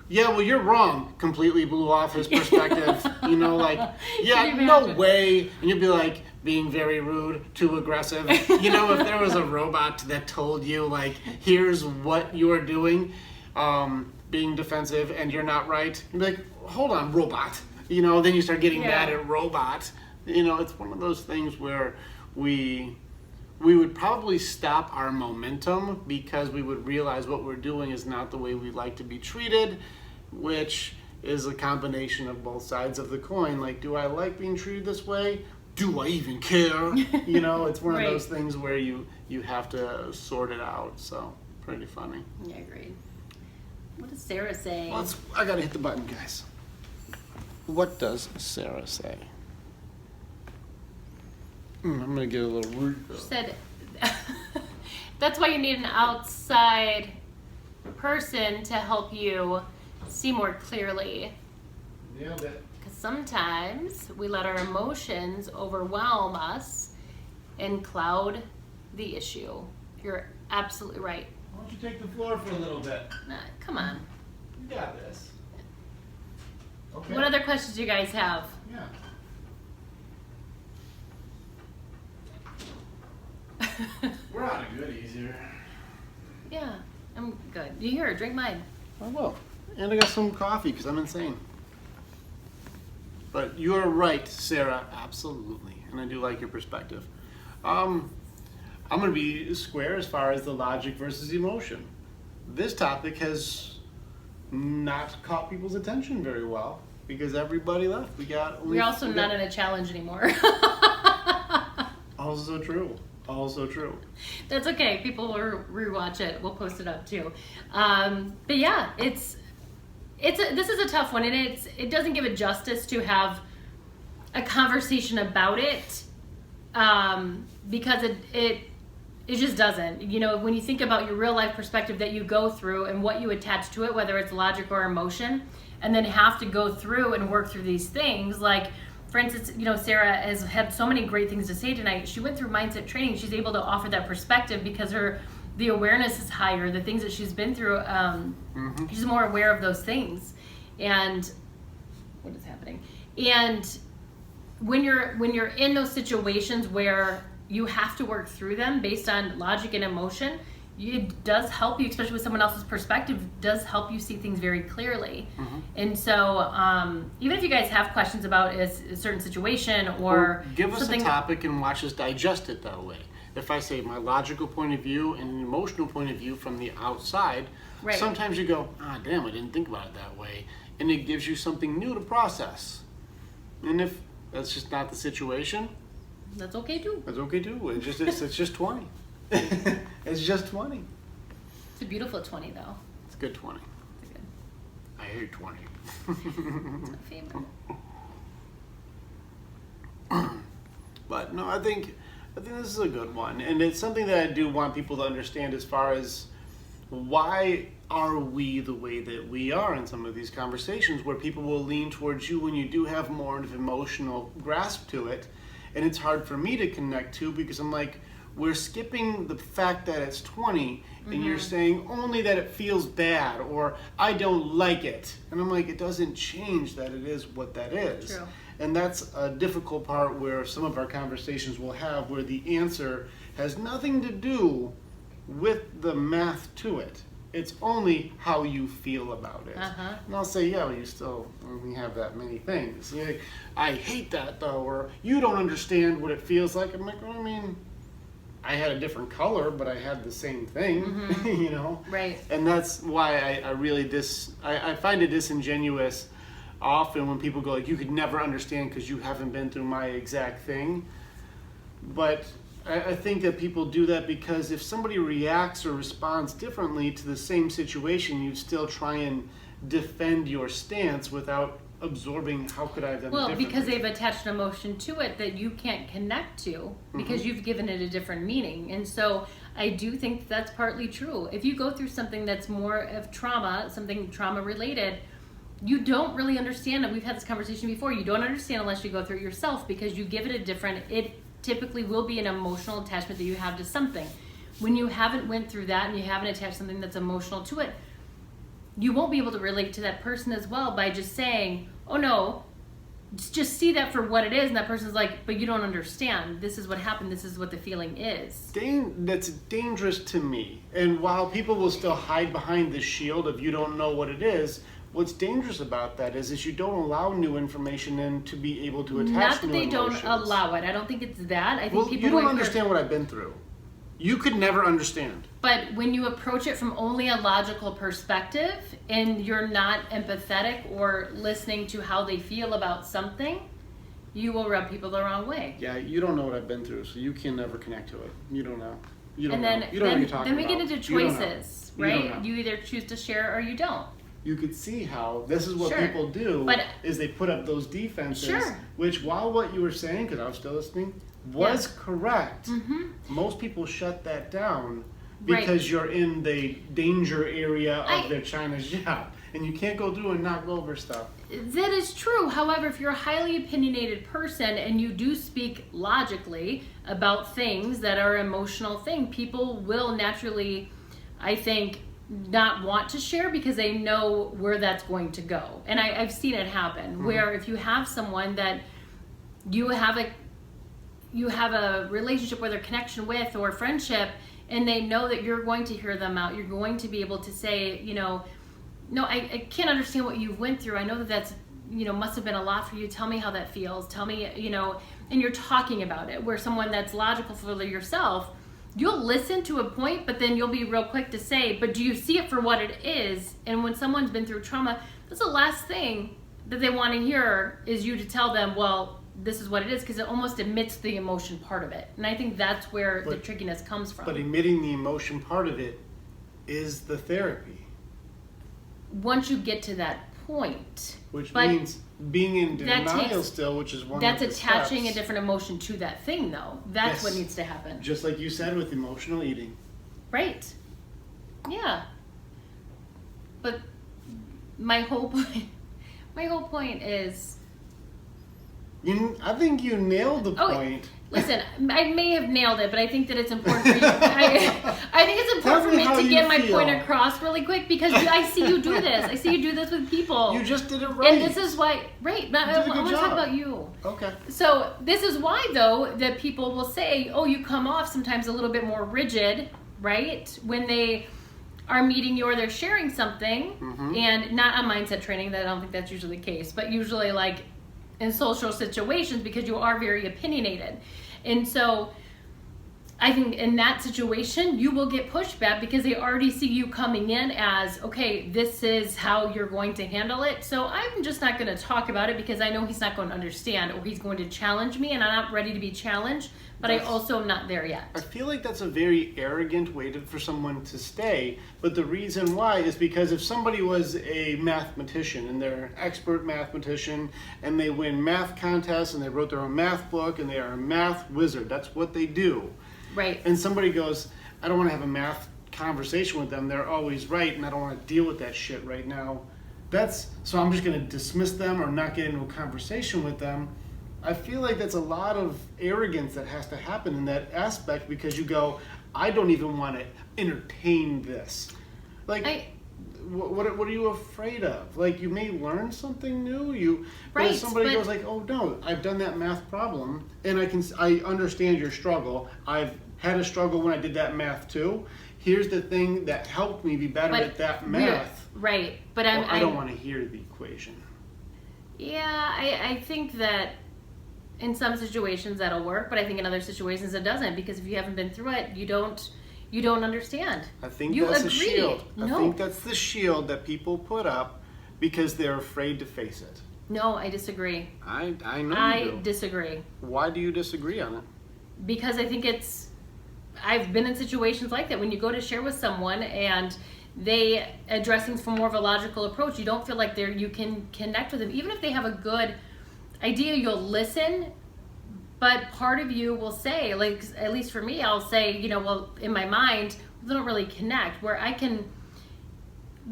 yeah, well, you're wrong. Completely blew off his perspective. Like, yeah, Can you no imagine? way. And you'd be like, being very rude, too aggressive. If there was a robot that told you, like, here's what you're doing, being defensive, and you're not right, you'd be like, hold on, robot. Then you start getting mad at robot. It's one of those things where we would probably stop our momentum because we would realize what we're doing is not the way we like to be treated, which is a combination of both sides of the coin. Like, do I like being treated this way? Do I even care? It's one Right. of those things where you have to sort it out. So, pretty funny. Yeah, agreed. What does Sarah say? Well, I gotta hit the button, guys. What does Sarah say? I'm gonna get a little rude. She said, that's why you need an outside person to help you see more clearly. Nailed it. Because sometimes we let our emotions overwhelm us and cloud the issue. You're absolutely right. Why don't you take the floor for a little bit? Come on. You got this. Okay. What other questions do you guys have? Yeah. We're out of goodies here. Yeah, I'm good. You hear her, drink mine. I will. And I got some coffee because I'm insane. But you are right, Sarah. Absolutely. And I do like your perspective. I'm going to be square as far as the logic versus emotion. This topic has not caught people's attention very well because everybody left. We're also not in a challenge anymore. Also true. Also true. That's okay. People will rewatch it. We'll post it up too. But yeah, this is a tough one, and it doesn't give it justice to have a conversation about it because it just doesn't. When you think about your real life perspective that you go through and what you attach to it, whether it's logic or emotion, and then have to go through and work through these things, like. For instance, Sarah has had so many great things to say tonight. She went through mindset training. She's able to offer that perspective because the awareness is higher. The things that she's been through, she's more aware of those things. And what is happening? And when you're in those situations where you have to work through them based on logic and emotion, it does help you, especially with someone else's perspective, does help you see things very clearly. And so even if you guys have questions about a certain situation or give us something, a topic and watch us digest it that way. If I say my logical point of view and an emotional point of view from the outside, Right. sometimes you go, damn, I didn't think about it that way. And it gives you something new to process. And if that's just not the situation, that's okay too. that's okay too. It's just 20. It's just 20. It's a beautiful 20 though. It's a good 20. It's good. I hate 20. It's my favorite. But no, I think this is a good one, and it's something that I do want people to understand as far as why are we the way that we are in some of these conversations where people will lean towards you when you do have more of an emotional grasp to it, and it's hard for me to connect to because I'm like, we're skipping the fact that it's 20 and you're saying only that it feels bad or I don't like it. And I'm like, it doesn't change that it is what that is. True. And that's a difficult part where some of our conversations will have where the answer has nothing to do with the math to it. It's only how you feel about it. And I'll say, yeah, well, you still only have that many things. You're like, I hate that though, or you don't understand what it feels like. I'm like, well, I mean, I had a different color, but I had the same thing, you know? Right. And that's why I really I find it disingenuous often when people go like, you could never understand because you haven't been through my exact thing. But I think that people do that because if somebody reacts or responds differently to the same situation, you still try and defend your stance without absorbing how could I have done it differently. Because they've attached an emotion to it that you can't connect to because you've given it a different meaning. And so I do think that's partly true. If you go through something that's more of trauma, something trauma related, you don't really understand it. We've had this conversation before. You don't understand unless you go through it yourself because you give it a different, it typically will be an emotional attachment that you have to something. When you haven't went through that and you haven't attached something that's emotional to it, you won't be able to relate to that person as well by just saying, oh no, just see that for what it is. And that person's like, but you don't understand. This is what happened. This is what the feeling is. That's dangerous to me. And while people will still hide behind the shield of you don't know what it is, what's dangerous about that is you don't allow new information in to be able to attach Not that new they emotions. don't allow it. I don't think it's that. I think Well, people you don't might understand what I've been through. You could never understand. But when you approach it from only a logical perspective and you're not empathetic or listening to how they feel about something, you will rub people the wrong way. Yeah, you don't know what I've been through, so you can never connect to it. You don't know. You don't And know. then, You don't know what you're talking then we about. get into You don't know. choices, You don't right? know. You either choose to share or you don't. You could see how this is what Sure. people do But- is they put up those defenses, Sure. which while what you were saying, because I was still listening, was correct, most people shut that down Right. because you're in the danger area of I- their China's job. And you can't go through and knock over stuff. That is true. However, if you're a highly opinionated person and you do speak logically about things that are emotional thing, people will naturally, I think, not want to share because they know where that's going to go. And I've seen it happen where if you have someone that you have a relationship with or connection with or friendship and they know that you're going to hear them out, you're going to be able to say, you know, no, I can't understand what you've went through. I know that that's, you know, must have been a lot for you. Tell me how that feels. Tell me, you know, and you're talking about it. Where someone that's logical for yourself, you'll listen to a point, but then you'll be real quick to say, but do you see it for what it is? And when someone's been through trauma, that's the last thing that they want to hear is you to tell them, well, this is what it is, because it almost admits the emotion part of it. And I think that's where the trickiness comes from. But admitting the emotion part of it is the therapy. Once you get to that point, Which but means being in that denial takes- still, which is one that's of the attaching steps. a different emotion to that thing, though. That's Yes. what needs to happen. Just like you said with emotional eating. Right. Yeah. But my whole point is, I think you nailed the Oh, point. listen, I may have nailed it, but I think that it's important for you. I think it's Tell important for me me how to you get my feel. point across really quick because I see you do this. I see you do this with people. You just did it right. And this is why, right, but You did a I good want to talk job. about you. Okay. So this is why, though, that people will say, oh, you come off sometimes a little bit more rigid, right? When they are meeting you or they're sharing something, and not on mindset training, that I don't think that's usually the case, but usually like in social situations because you are very opinionated. And so I think in that situation, you will get pushback because they already see you coming in as, okay, this is how you're going to handle it. So I'm just not going to talk about it because I know he's not going to understand or he's going to challenge me and I'm not ready to be challenged, but I also am not there yet. I feel like that's a very arrogant way for someone to stay, but the reason why is because if somebody was a mathematician and they're an expert mathematician and they win math contests and they wrote their own math book and they are a math wizard, that's what they do. Right. And somebody goes, I don't want to have a math conversation with them, they're always right and I don't want to deal with that shit right now. So I'm just going to dismiss them or not get into a conversation with them. I feel like that's a lot of arrogance that has to happen in that aspect because you go, I don't even want to entertain this. Like, what are you afraid of? Like, you may learn something new. But if somebody goes like, oh no, I've done that math problem and I understand your struggle. I've had a struggle when I did that math too. here's the thing that helped me be better But at that we're- math. Right. But Well, I don't want to hear the equation. Yeah, I think that in some situations that'll work, but I think in other situations it doesn't, because if you haven't been through it, you don't understand. I think You that's a agree. shield. I No. think that's the shield that people put up because they're afraid to face it. No, I disagree. I know you I do. disagree. Why do you disagree on it? Because I think I've been in situations like that when you go to share with someone and they address things from more of a logical approach. You don't feel like you can connect with them. Even if they have a good idea, you'll listen, but part of you will say, like, at least for me, I'll say, well, in my mind, they don't really connect, where I can,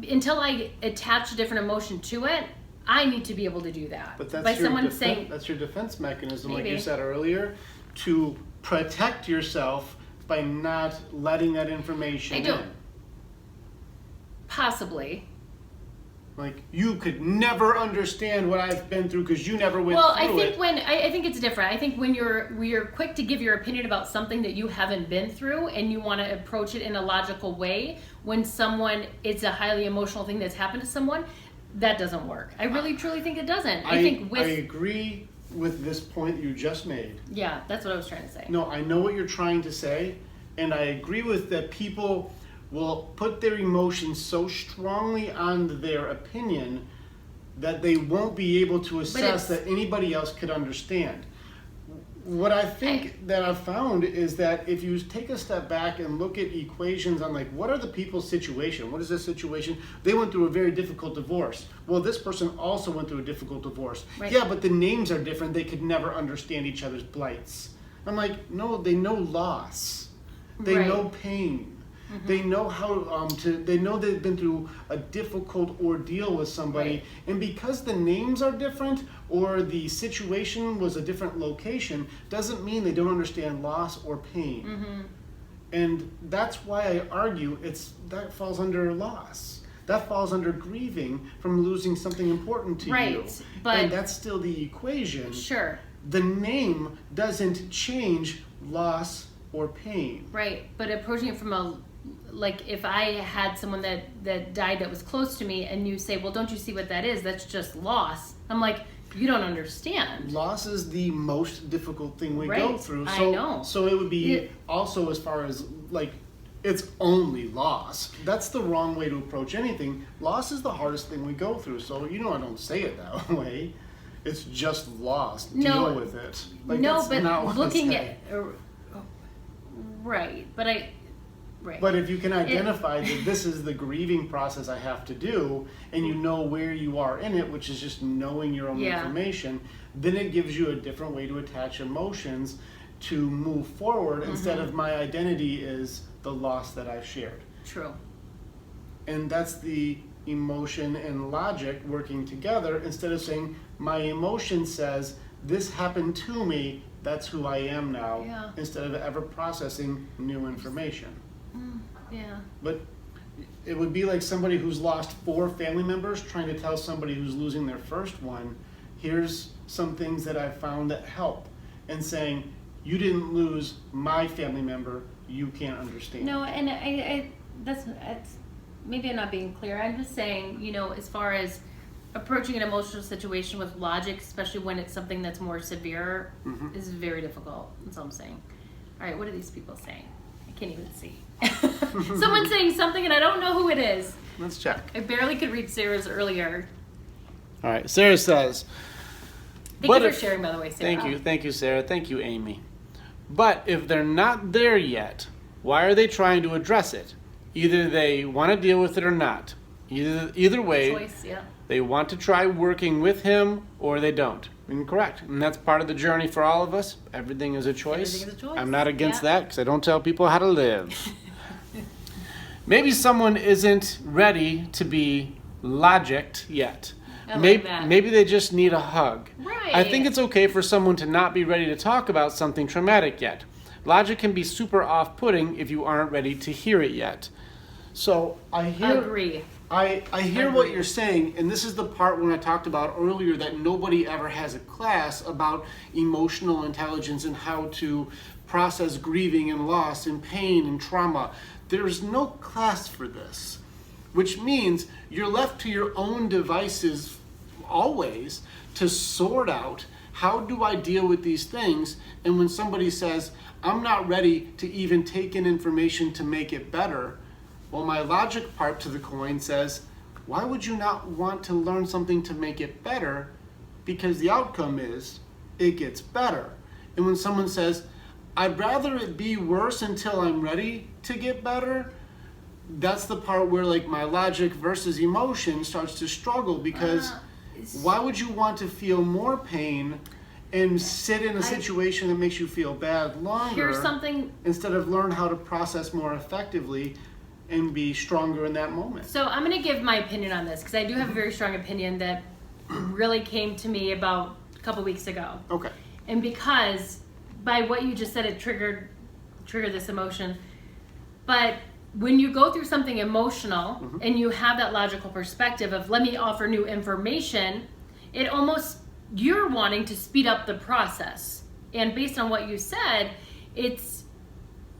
until I attach a different emotion to it, I need to be able to do that. But that's by your someone saying, that's your defense mechanism, like Maybe. you said earlier, to protect yourself by not letting that information I don't- in. possibly. Like, you could never understand what I've been through because you never went Well, through it. I think it's different. I think when you're quick to give your opinion about something that you haven't been through and you want to approach it in a logical way, when it's a highly emotional thing that's happened to someone, that doesn't work. I really truly think it doesn't. I think I agree with this point you just made. yeah, that's what I was trying to say. No, I know what you're trying to say, and I agree with that people will put their emotions so strongly on their opinion that they won't be able to assess that anybody else could understand. What I think that I've found is that if you take a step back and look at equations on, like, what are the people's situation? What is this situation? They went through a very difficult divorce. Well, this person also went through a difficult divorce. Right. Yeah, but the names are different. They could never understand each other's blights. I'm like, no, they know loss. They Right. know pain. They know how they know they've been through a difficult ordeal with somebody, Right. and because the names are different or the situation was a different location, doesn't mean they don't understand loss or pain. And that's why I argue that falls under loss. That falls under grieving from losing something important to Right, you. but- and that's still the equation. Sure. The name doesn't change loss or pain. Right, but approaching it from if I had someone that died that was close to me and you say, well, don't you see what that is? That's just loss. I'm like, you don't understand. Loss is the most difficult thing we go Right, through. I So, know. So it would be It- also as far as, like, it's only loss. That's the wrong way to approach anything. Loss is the hardest thing we go through. So, I don't say it that way. It's just loss. Deal No. with it. Like, No, that's but not what I looking say. at, right, right. But if you can identify that this is the grieving process I have to do, and you know where you are in it, which is just knowing your own Yeah. information, then it gives you a different way to attach emotions to move forward instead of my identity is the loss that I've shared. True. And that's the emotion and logic working together instead of saying my emotion says this happened to me, that's who I am now, Yeah. instead of ever processing new information. Yeah. But it would be like somebody who's lost 4 family members trying to tell somebody who's losing their first one, here's some things that I've found that help, and saying, you didn't lose my family member, you can't understand. No, and that's maybe I'm not being clear. I'm just saying, as far as approaching an emotional situation with logic, especially when it's something that's more severe, is very difficult. That's all I'm saying. All right, what are these people saying? I can't even see. Someone's saying something and I don't know who it is. Let's check. I barely could read Sarah's earlier. All right, Sarah says, Thank But you for if- sharing, by the way, Sarah. thank you, Sarah, thank you, Amy. But if they're not there yet, why are they trying to address it? Either they want to deal with it or not. Either way, Choice, yeah. they want to try working with him or they don't. Incorrect. And that's part of the journey for all of us. Everything is a choice. Everything is a choice. I'm not against Yeah. that because I don't tell people how to live. Maybe someone isn't ready to be logicked yet. I like maybe, that. maybe they just need a hug. Right. I think it's okay for someone to not be ready to talk about something traumatic yet. Logic can be super off-putting if you aren't ready to hear it yet. So I hear Agree. I hear what Agreed. you're saying, and this is the part when I talked about earlier that nobody ever has a class about emotional intelligence and how to process grieving and loss and pain and trauma. there's no class for this, which means you're left to your own devices always to sort out, how do I deal with these things? And when somebody says, I'm not ready to even take in information to make it better, well, my logic part to the coin says, why would you not want to learn something to make it better? Because the outcome is it gets better. And when someone says, I'd rather it be worse until I'm ready to get better, that's the part where like my logic versus emotion starts to struggle, because why would you want to feel more pain and sit in a situation that makes you feel bad longer Here's something. instead of learn how to process more effectively and be stronger in that moment? So I'm going to give my opinion on this because I do have a very strong opinion that really came to me about a couple weeks ago. Okay. And because by what you just said, it triggered this emotion. But when you go through something emotional and you have that logical perspective of let me offer new information, it almost, you're wanting to speed up the process. And based on what you said, it's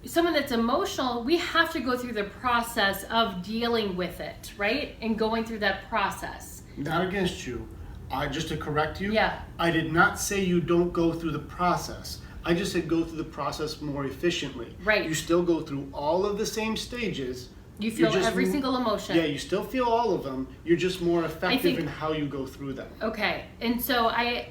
someone that's emotional, we have to go through the process of dealing with it, right? And going through that process. Not against you. Just to correct you, Yeah. I did not say you don't go through the process. I just said go through the process more efficiently. Right. You still go through all of the same stages. You feel You're just every single emotion. Yeah, you still feel all of them. You're just more effective think- in how you go through them. Okay, and so I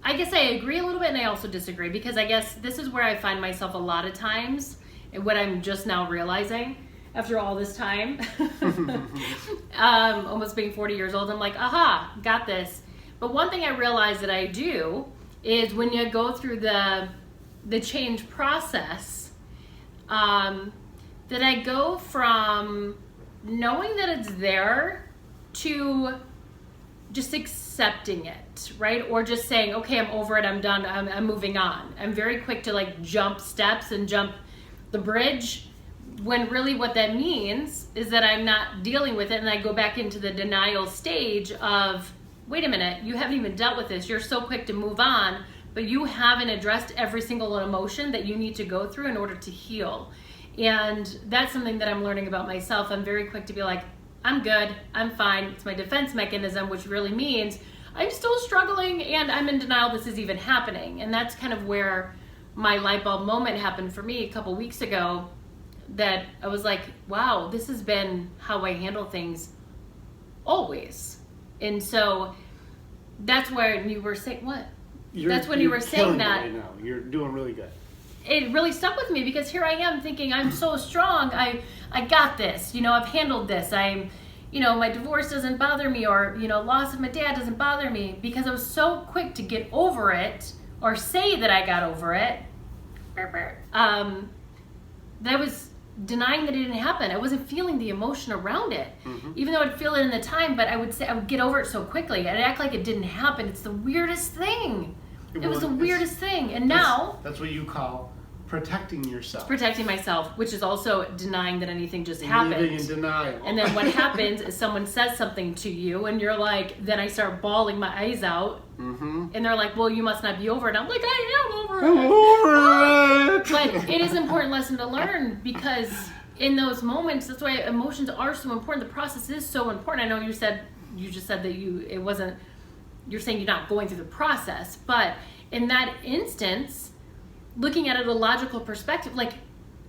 guess I agree a little bit, and I also disagree, because I guess this is where I find myself a lot of times, and what I'm just now realizing after all this time, almost being 40 years old, I'm like, aha, got this. But one thing I realize that I do is when you go through the change process, that I go from knowing that it's there to just accepting it, right? Or just saying, okay, I'm over it, I'm done, I'm moving on. I'm very quick to like jump steps and jump the bridge, when really what that means is that I'm not dealing with it, and I go back into the denial stage of, wait a minute, you haven't even dealt with this. You're so quick to move on, but you haven't addressed every single emotion that you need to go through in order to heal. And that's something that I'm learning about myself. I'm very quick to be like, I'm good, I'm fine. It's my defense mechanism, which really means I'm still struggling and I'm in denial this is even happening. And that's kind of where my light bulb moment happened for me a couple weeks ago, that I was like, wow, this has been how I handle things always. And so that's where you were saying, what? That's when you were saying that. Right now. You're doing really good. It really stuck with me, because here I am thinking I'm so strong. I got this. You know, I've handled this. I'm, you know, my divorce doesn't bother me, or, you know, loss of my dad doesn't bother me, because I was so quick to get over it or say that I got over it. That I was denying that it didn't happen. I wasn't feeling the emotion around it, even though I'd feel it in the time, but I would say I would get over it so quickly. I'd act like it didn't happen. It's the weirdest thing. It was the weirdest thing. And now that's what you call protecting yourself. protecting myself, which is also denying that anything just happened. Living in denial. And then what happens is someone says something to you, and you're like, then I start bawling my eyes out, and they're like, well, you must not be over it. I'm like, I am over it. I'm over it. But it is an important lesson to learn, because in those moments, that's why emotions are so important. The process is so important. I know you just said that you're saying you're not going through the process, but in that instance, looking at it a logical perspective, like,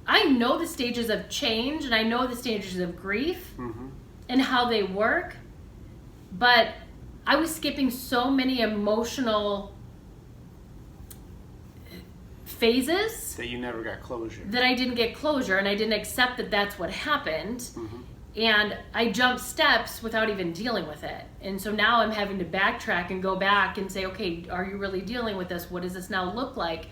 I know the stages of change and I know the stages of grief and how they work, but I was skipping so many emotional phases that you never got closure. That I didn't get closure, and I didn't accept that that's what happened. And I jumped steps without even dealing with it. And so now I'm having to backtrack and go back and say, okay, are you really dealing with this? What does this now look like?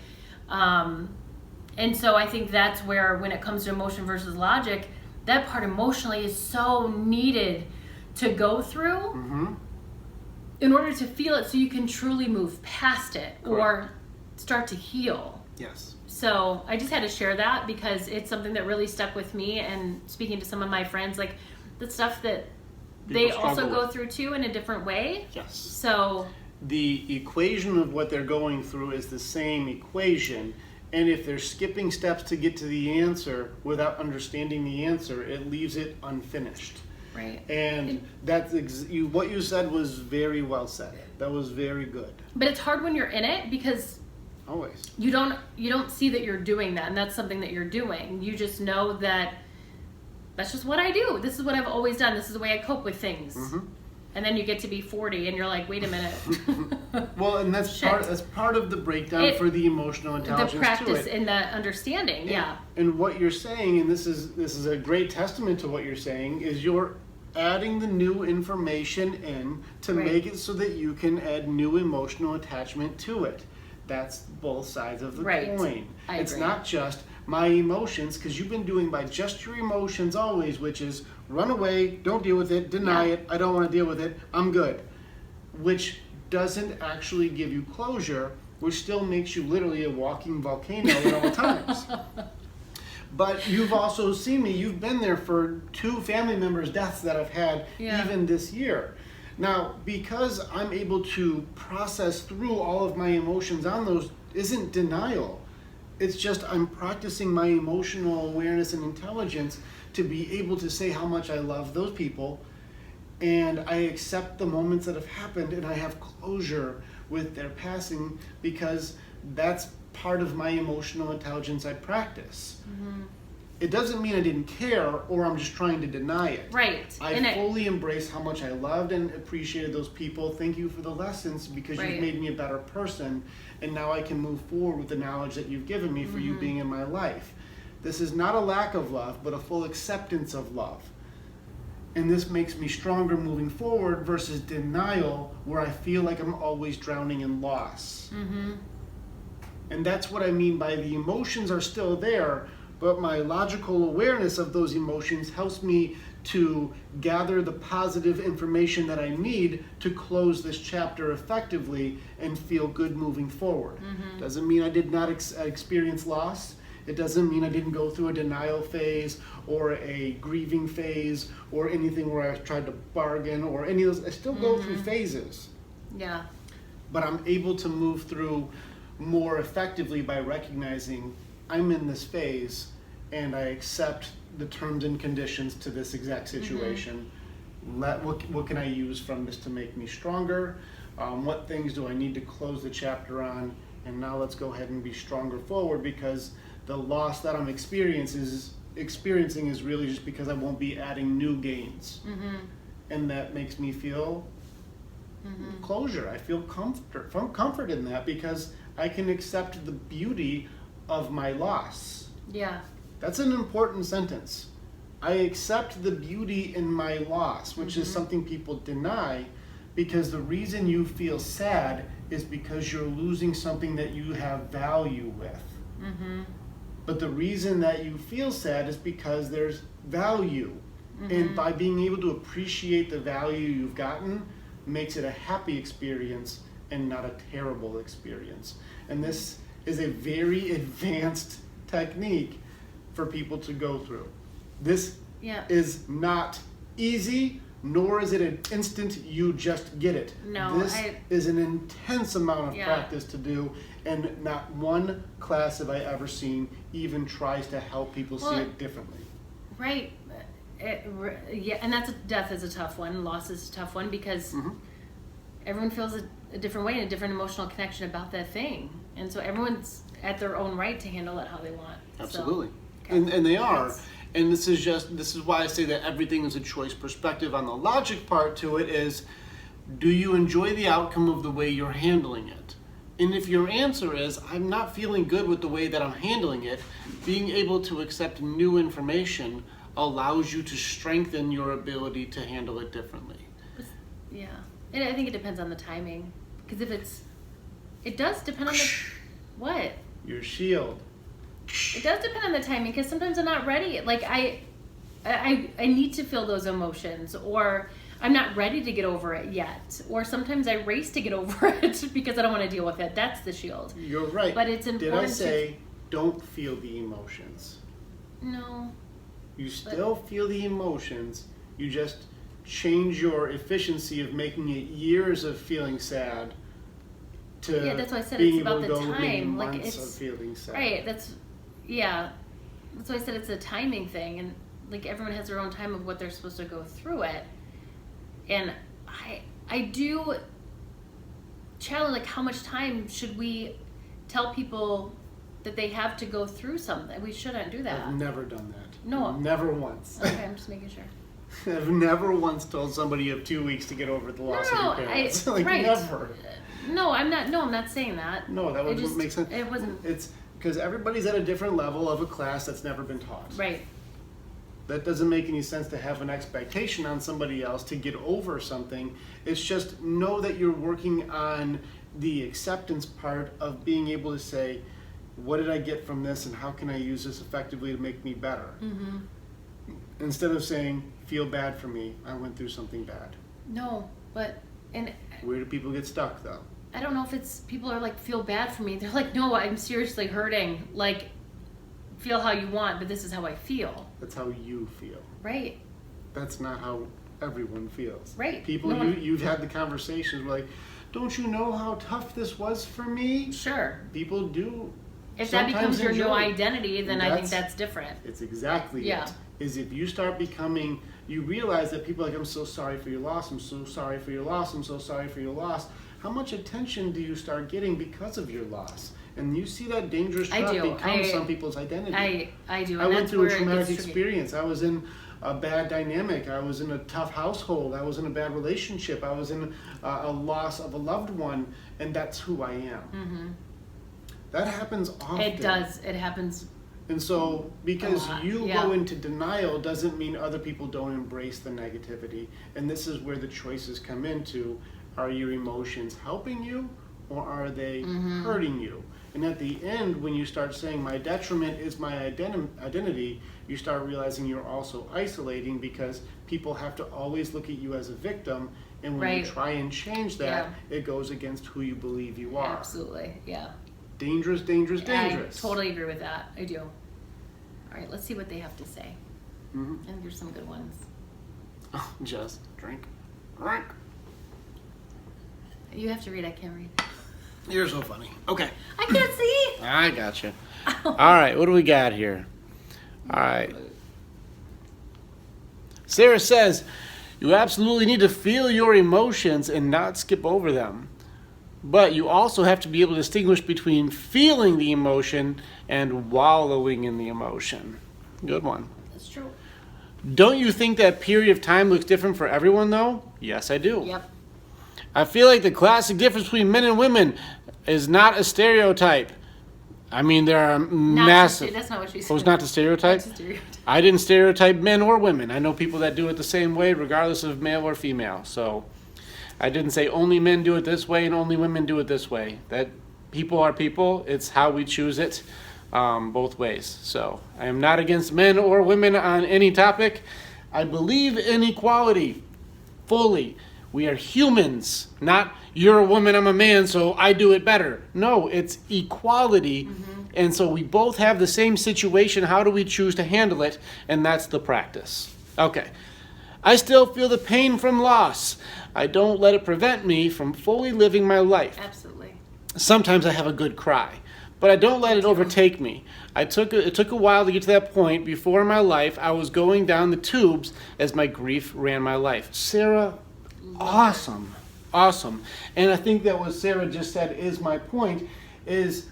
And so I think that's where, when it comes to emotion versus logic, that part emotionally is so needed to go through in order to feel it, so you can truly move past it or start to heal. Yes. So I just had to share that, because it's something that really stuck with me, and speaking to some of my friends, like, the stuff that they also go through too in a different way. Yes. So the equation of what they're going through is the same equation. And if they're skipping steps to get to the answer without understanding the answer, it leaves it unfinished. Right. And that's what you said was very well said. That was very good. But it's hard when you're in it because Always. you don't see that you're doing that, and that's something that you're doing. You just know that that's just what I do. This is what I've always done. This is the way I cope with things. Mm-hmm. And then you get to be 40 and you're like, wait a minute. Well, and that's part of the breakdown for the emotional intelligence the practice to it. and the understanding, yeah. And what you're saying, and this is a great testament to what you're saying, is you're adding the new information in to make it so that you can add new emotional attachment to it. That's both sides of the coin. It's not just my emotions, because you've been doing by just your emotions always, which is run away, don't deal with it, deny it, I don't want to deal with it, I'm good. Which doesn't actually give you closure, which still makes you literally a walking volcano at all times. But you've also seen me, you've been there for 2 family members' deaths that I've had even this year. Now, because I'm able to process through all of my emotions on those isn't denial. It's just I'm practicing my emotional awareness and intelligence to be able to say how much I love those people, and I accept the moments that have happened, and I have closure with their passing because that's part of my emotional intelligence I practice. Mm-hmm. It doesn't mean I didn't care or I'm just trying to deny it. Right. I fully embrace how much I loved and appreciated those people. Thank you for the lessons because you've made me a better person. And now I can move forward with the knowledge that you've given me for you being in my life. This is not a lack of love, but a full acceptance of love. And this makes me stronger moving forward versus denial where I feel like I'm always drowning in loss. Mm-hmm. And that's what I mean by the emotions are still there, but my logical awareness of those emotions helps me to gather the positive information that I need to close this chapter effectively and feel good moving forward. Mm-hmm. Doesn't mean I did not experience loss. It doesn't mean I didn't go through a denial phase or a grieving phase or anything where I tried to bargain or any of those. I still go through phases. Yeah. But I'm able to move through more effectively by recognizing I'm in this phase and I accept the terms and conditions to this exact situation. What can I use from this to make me stronger? What things do I need to close the chapter on? And now let's go ahead and be stronger forward because the loss that I'm experiencing is really just because I won't be adding new gains. Mm-hmm. And that makes me feel closure. I feel comfort in that because I can accept the beauty of my loss. Yeah. That's an important sentence. I accept the beauty in my loss, which is something people deny because the reason you feel sad is because you're losing something that you have value with. Mm-hmm. But the reason that you feel sad is because there's value. Mm-hmm. And by being able to appreciate the value you've gotten makes it a happy experience and not a terrible experience. And this is a very advanced technique for people to go through. This is not easy, nor is it an instant you just get it. No, this is an intense amount of practice to do, and not one class have I ever seen even tries to help people see it differently. Right. And death is a tough one. Loss is a tough one because everyone feels a different way and a different emotional connection about that thing. And so everyone's at their own right to handle it how they want. Absolutely. So, and they are. Yes. And this is why I say that everything is a choice perspective. On the logic part to it is, do you enjoy the outcome of the way you're handling it? And if your answer is, I'm not feeling good with the way that I'm handling it, being able to accept new information allows you to strengthen your ability to handle it differently. Yeah. And I think it depends on the timing. Because it does depend on the... What? Your shield. It does depend on the timing because sometimes I'm not ready. Like I need to feel those emotions, or I'm not ready to get over it yet. Or sometimes I race to get over it because I don't want to deal with it. That's the shield. You're right. But it's important. Did I say don't feel the emotions? No. You still feel the emotions. You just change your efficiency of making it years of feeling sad to Yeah, that's why I said being it's about able the to go maybe time. Like months it's of feeling sad. right. That's why I said it's a timing thing, and like everyone has their own time of what they're supposed to go through it. And I do challenge, like, how much time should we tell people that they have to go through something? We shouldn't do that. I've never done that. No. Never once. Okay, I'm just making sure. I've never once told somebody you have 2 weeks to get over the loss of your parents. Like, right. never. No, I'm not saying that. No, that wouldn't make sense. It wasn't. It's because everybody's at a different level of a class that's never been taught. Right. That doesn't make any sense to have an expectation on somebody else to get over something. It's just know that you're working on the acceptance part of being able to say, what did I get from this and how can I use this effectively to make me better? Mm-hmm. Instead of saying, feel bad for me, I went through something bad. No, but, and Where do people get stuck though? I don't know if it's, people are like, feel bad for me. They're like, no, I'm seriously hurting. Like, feel how you want, but this is how I feel. That's how you feel. Right. That's not how everyone feels. Right. People, No one- you've had the conversations where like, don't you know how tough this was for me? Sure. People do. If that sometimes becomes your new enjoy. identity, then I think that's different. It's exactly Yeah. it. Is if you start becoming, you realize that people are like, I'm so sorry for your loss, I'm so sorry for your loss, I'm so sorry for your loss. How much attention do you start getting because of your loss? And you see that dangerous I drop do. become some people's identity. I do. I And went that's through a where it traumatic gets tricky. experience. I was in a bad dynamic. I was in a tough household. I was in a bad relationship. I was in a loss of a loved one, and that's who I am. Mm-hmm. That happens often. It does. It happens. And so, because A lot, you yeah. go into denial doesn't mean other people don't embrace the negativity. And this is where the choices come into, are your emotions helping you or are they Mm-hmm. hurting you? And at the end, when you start saying my detriment is my identity, you start realizing you're also isolating because people have to always look at you as a victim. And when you Right. try and change that, it goes against who you believe you are. Absolutely. Yeah. Dangerous, dangerous, dangerous. I totally agree with that. I do. All right, let's see what they have to say. Mhm. I think there's some good ones. Just drink. Drink. You have to read. I can't read. You're so funny. Okay. I can't see. I got you. All right, what do we got here? All right. Sarah says, you absolutely need to feel your emotions and not skip over them. But you also have to be able to distinguish between feeling the emotion and wallowing in the emotion. Good one. That's true. Don't you think that period of time looks different for everyone, though? Yes, I do. Yep. I feel like the classic difference between men and women is not a stereotype. I mean, there are massive... That's not what she said. Oh, it's not the stereotype? That's a stereotype. I didn't stereotype men or women. I know people that do it the same way, regardless of male or female. So I didn't say only men do it this way and only women do it this way. That people are people. It's how we choose it, both ways. So I am not against men or women on any topic. I believe in equality fully. We are humans, not you're a woman, I'm a man, so I do it better. No, it's equality. And so we both have the same situation. How do we choose to handle it? And that's the practice. Okay. I still feel the pain from loss. I don't let it prevent me from fully living my life. Absolutely. Sometimes I have a good cry, but I don't let it overtake me. It took a while to get to that point. Before in my life, I was going down the tubes as my grief ran my life. Sarah, awesome. Awesome. And I think that what Sarah just said is my point, is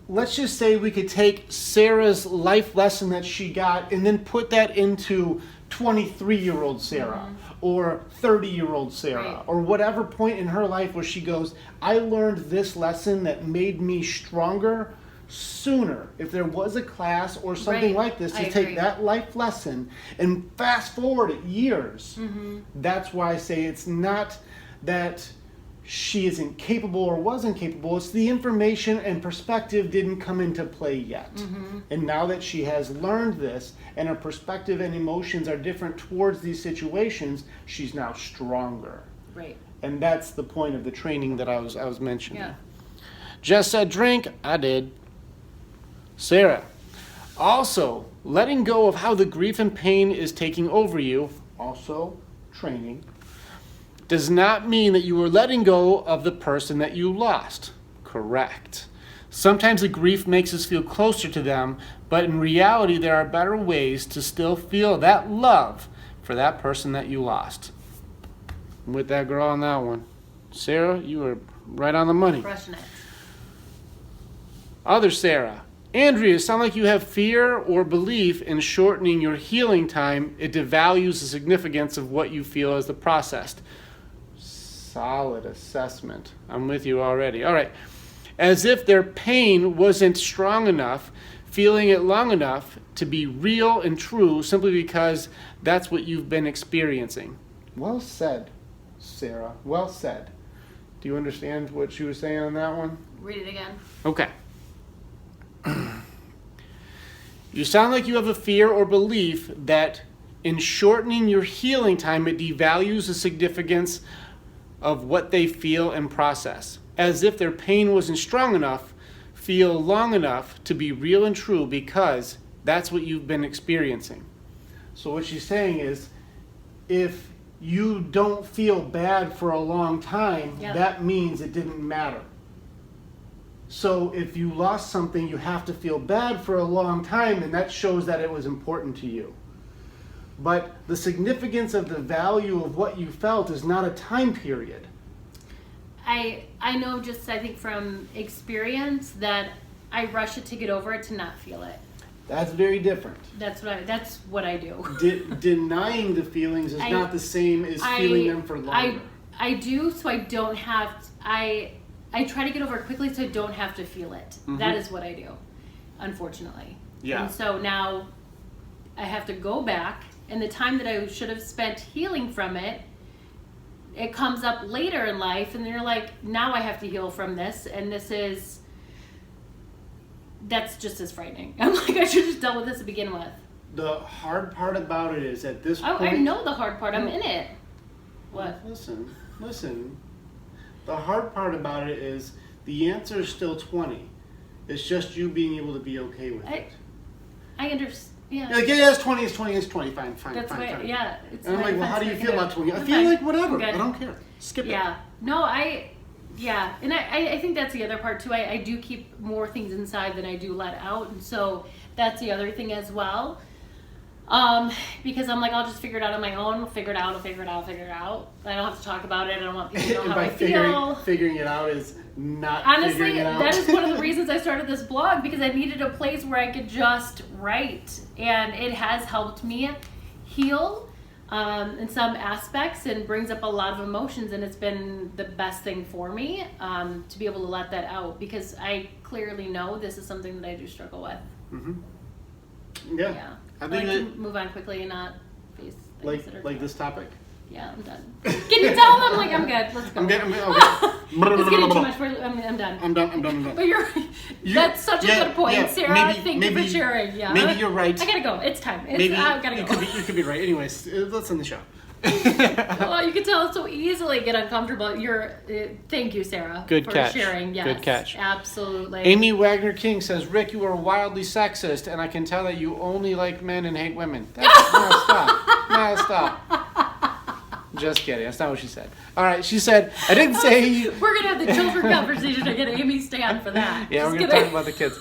let's just say we could take Sarah's life lesson that she got and then put that into 23-year-old Sarah or 30-year-old Sarah Right. or whatever point in her life where she goes, I learned this lesson that made me stronger sooner. If there was a class or something Right. like this, to I take agree. that life lesson and fast forward it years. That's why I say it's not that she isn't capable or wasn't capable. It's the information and perspective didn't come into play yet. And now that she has learned this and her perspective and emotions are different towards these situations, she's now stronger. Right. And that's the point of the training that I was mentioning. Yeah. Jess said drink. I did. Sarah. Also, letting go of how the grief and pain is taking over you. Also, training. does not mean that you are letting go of the person that you lost. Correct. Sometimes the grief makes us feel closer to them, but in reality, there are better ways to still feel that love for that person that you lost. I'm with that girl on that one. Sarah, you were right on the money. Crushing it. Other Sarah. Andrea, sound like you have fear or belief in shortening your healing time. It devalues the significance of what you feel as the process. Solid assessment. I'm with you already. All right. As if their pain wasn't strong enough, feeling it long enough to be real and true simply because that's what you've been experiencing. Well said, Sarah. Well said. Do you understand what she was saying on that one? Read it again. Okay. You sound like you have a fear or belief that in shortening your healing time, it devalues the significance of what they feel and process. As if their pain wasn't strong enough, feel long enough to be real and true because that's what you've been experiencing. So what she's saying is, if you don't feel bad for a long time, Yep. that means it didn't matter. So if you lost something, you have to feel bad for a long time, and that shows that it was important to you. But the significance of the value of what you felt is not a time period. I know just, I think from experience that I rush it to get over it to not feel it. That's very different. That's what I do. Denying the feelings is not the same as feeling them for longer. I do, so I don't have, I try to get over it quickly so I don't have to feel it. Mm-hmm. That is what I do, unfortunately. Yeah. And so now I have to go back, and the time that I should have spent healing from it, it comes up later in life, and you're like, now I have to heal from this, and that's just as frightening. I'm like, I should have just dealt with this to begin with. The hard part about it is at this point... I know the hard part. I'm in it. What? Listen. The hard part about it is the answer is still 20. It's just you being able to be okay with it. I understand. Yeah. You're like, yeah, it's 20, it's 20, it's 20. Fine. That's fine. why, yeah. It's And I'm like, well, how do you feel about 20? I I'm feel fine. like whatever. I'm good. I don't care. Skip it. Yeah. No, and I think that's the other part too. I do keep more things inside than I do let out. And so that's the other thing as well. Because I'm like, I'll just figure it out on my own. We'll figure it out. I don't have to talk about it. I don't want people to know And how by I feel. figuring it out is not Honestly, figuring it out. that is one of the reasons I started this blog, because I needed a place where I could just write, and it has helped me heal in some aspects and brings up a lot of emotions, and it's been the best thing for me to be able to let that out, because I clearly know this is something that I do struggle with. Mm-hmm. Yeah. Yeah. I I think like that, to move on quickly and not face things that are like tough. this topic. Yeah, I'm done. Can you tell them? Like, I'm good. Let's go. I'm getting okay. It's getting too much. I'm done. I'm done. But that's such a good point, yeah, Sarah. Thank you for sharing. Yeah. Maybe you're right. I gotta go. It's time. Maybe I gotta go. You could be right. Anyways, let's end the show. Well, you can tell so easily get uncomfortable. Thank you, Sarah, Good for catch. sharing. Yes, Good catch. Absolutely. Amy Wagner King says, Rick, you are wildly sexist, and I can tell that you only like men and hate women. Stop. Just kidding. That's not what she said. All right, she said, I didn't say... We're going to have the children conversation to get Amy stand for that. Yeah, Just we're going to kidding. talk about the kids.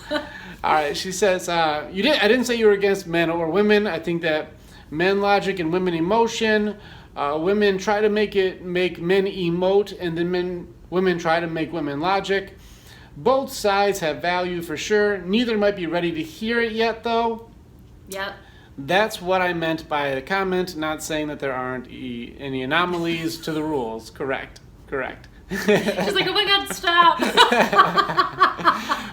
All right, she says, I didn't say you were against men or women. I think that men logic and women emotion. Women try to make men emote, and then women try to make women logic. Both sides have value for sure. Neither might be ready to hear it yet, though. Yep. That's what I meant by the comment, not saying that there aren't any anomalies to the rules. Correct. She's like, oh my God, stop.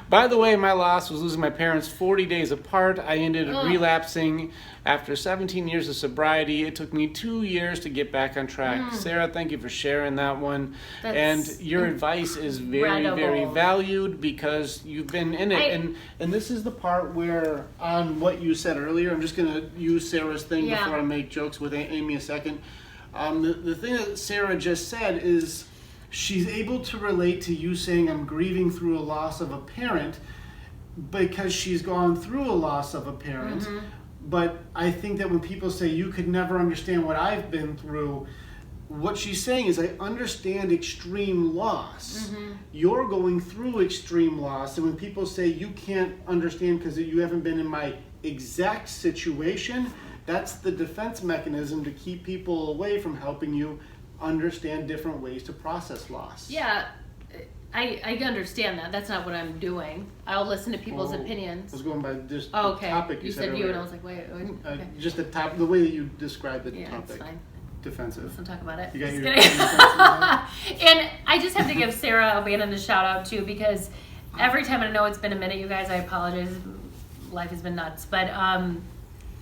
By the way, my loss was losing my parents 40 days apart. I ended up relapsing after 17 years of sobriety. It took me 2 years to get back on track. Sarah, thank you for sharing that one. And your advice is very, very valued because you've been in it. And this is the part where, on what you said earlier, I'm just going to use Sarah's thing before I make jokes with Amy a second. The thing that Sarah just said is, she's able to relate to you saying, I'm grieving through a loss of a parent, because she's gone through a loss of a parent. Mm-hmm. But I think that when people say, you could never understand what I've been through, what she's saying is, I understand extreme loss. You're going through extreme loss, and when people say you can't understand because you haven't been in my exact situation, that's the defense mechanism to keep people away from helping you understand different ways to process loss. Yeah, I understand that. That's not what I'm doing. I'll listen to people's I opinions. was going by just Oh, the okay. topic You said said you, earlier. and I was like, wait. Okay. Just the way that you described the Yeah, topic. it's fine. Defensive. Let's not talk about it. You got Just your kidding. And I just have to give Sarah O'Bannon a shout out too, because every time, and I know it's been a minute, you guys, I apologize. Life has been nuts. But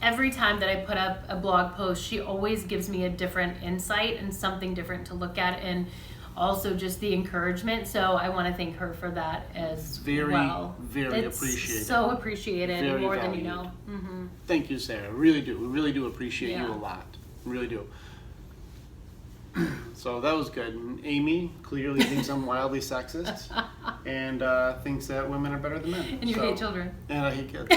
every time that I put up a blog post, she always gives me a different insight and something different to look at, and also just the encouragement. So I want to thank her for that as Very, well. very It's appreciated. so appreciated, Very more than you valued. know. Mm-hmm. Thank you, Sarah. Really do. We really do appreciate you Yeah. a lot. Really do. So that was good. And Amy clearly thinks I'm wildly sexist and thinks that women are better than men. And you So- hate children. And I hate kids.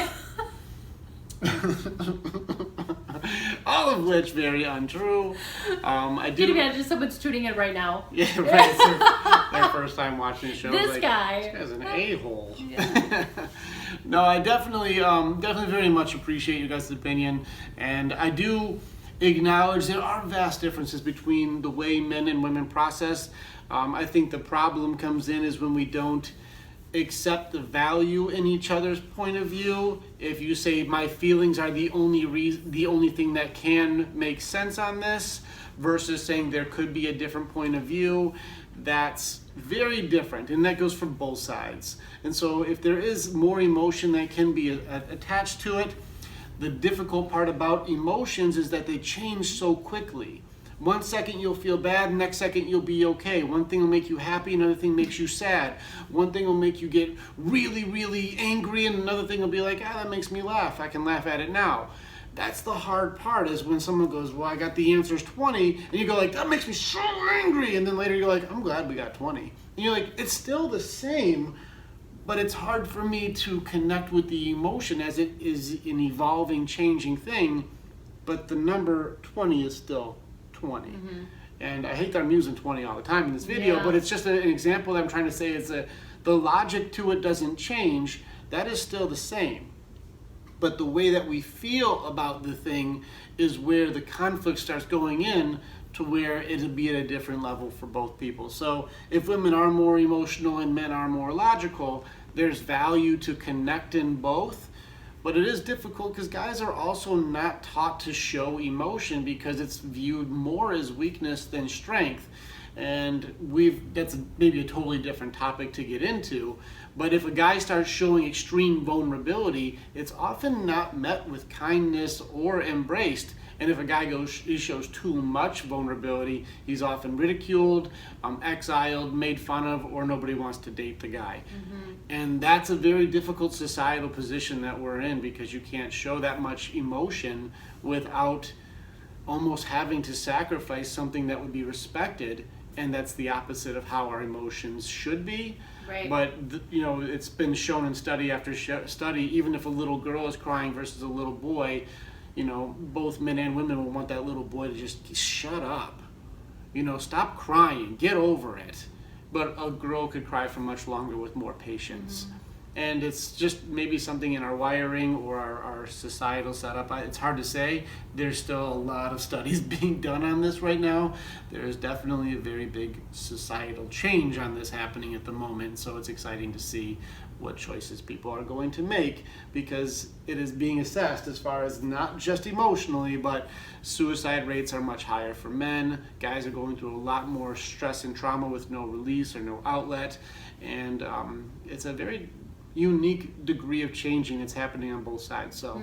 All of which very untrue. I Can you did. imagine someone's tuning in right now? Yeah, right. It's their first time watching the show. This like, guy. This guy's an a-hole. Yeah. No, I definitely very much appreciate you guys' opinion, and I do acknowledge there are vast differences between the way men and women process. I think the problem comes in is when we don't accept the value in each other's point of view. If you say my feelings are the only thing that can make sense on this, versus saying there could be a different point of view, that's very different, and that goes for both sides. And so if there is more emotion that can be attached to it, the difficult part about emotions is that they change so quickly. 1 second you'll feel bad, next second you'll be okay. One thing will make you happy, another thing makes you sad. One thing will make you get really, really angry, and another thing will be like, that makes me laugh. I can laugh at it now. That's the hard part, is when someone goes, well, I got the answer's 20, and you go like, that makes me so angry, and then later you're like, I'm glad we got 20. And you're like, it's still the same, but it's hard for me to connect with the emotion as it is an evolving, changing thing, but the number 20 is still 20. And I hate that I'm using 20 all the time in this video, Yeah. but it's just an example that I'm trying to say is that the logic to it doesn't change. That is still the same. But the way that we feel about the thing is where the conflict starts going in, to where it'll be at a different level for both people. So if women are more emotional and men are more logical, there's value to connect in both. But it is difficult because guys are also not taught to show emotion, because it's viewed more as weakness than strength. And that's maybe a totally different topic to get into. But if a guy starts showing extreme vulnerability, it's often not met with kindness or embraced. And if a guy shows too much vulnerability, he's often ridiculed, exiled, made fun of, or nobody wants to date the guy. And that's a very difficult societal position that we're in, because you can't show that much emotion without almost having to sacrifice something that would be respected. And that's the opposite of how our emotions should be. Right. But it's been shown in study after study, even if a little girl is crying versus a little boy, both men and women will want that little boy to just shut up. Stop crying, get over it. But a girl could cry for much longer with more patience. And it's just maybe something in our wiring or our societal setup. It's hard to say. There's still a lot of studies being done on this right now. There is definitely a very big societal change on this happening at the moment. So it's exciting to see what choices people are going to make, because it is being assessed as far as not just emotionally, but suicide rates are much higher for men. Guys are going through a lot more stress and trauma with no release or no outlet. And it's a very unique degree of changing that's happening on both sides. So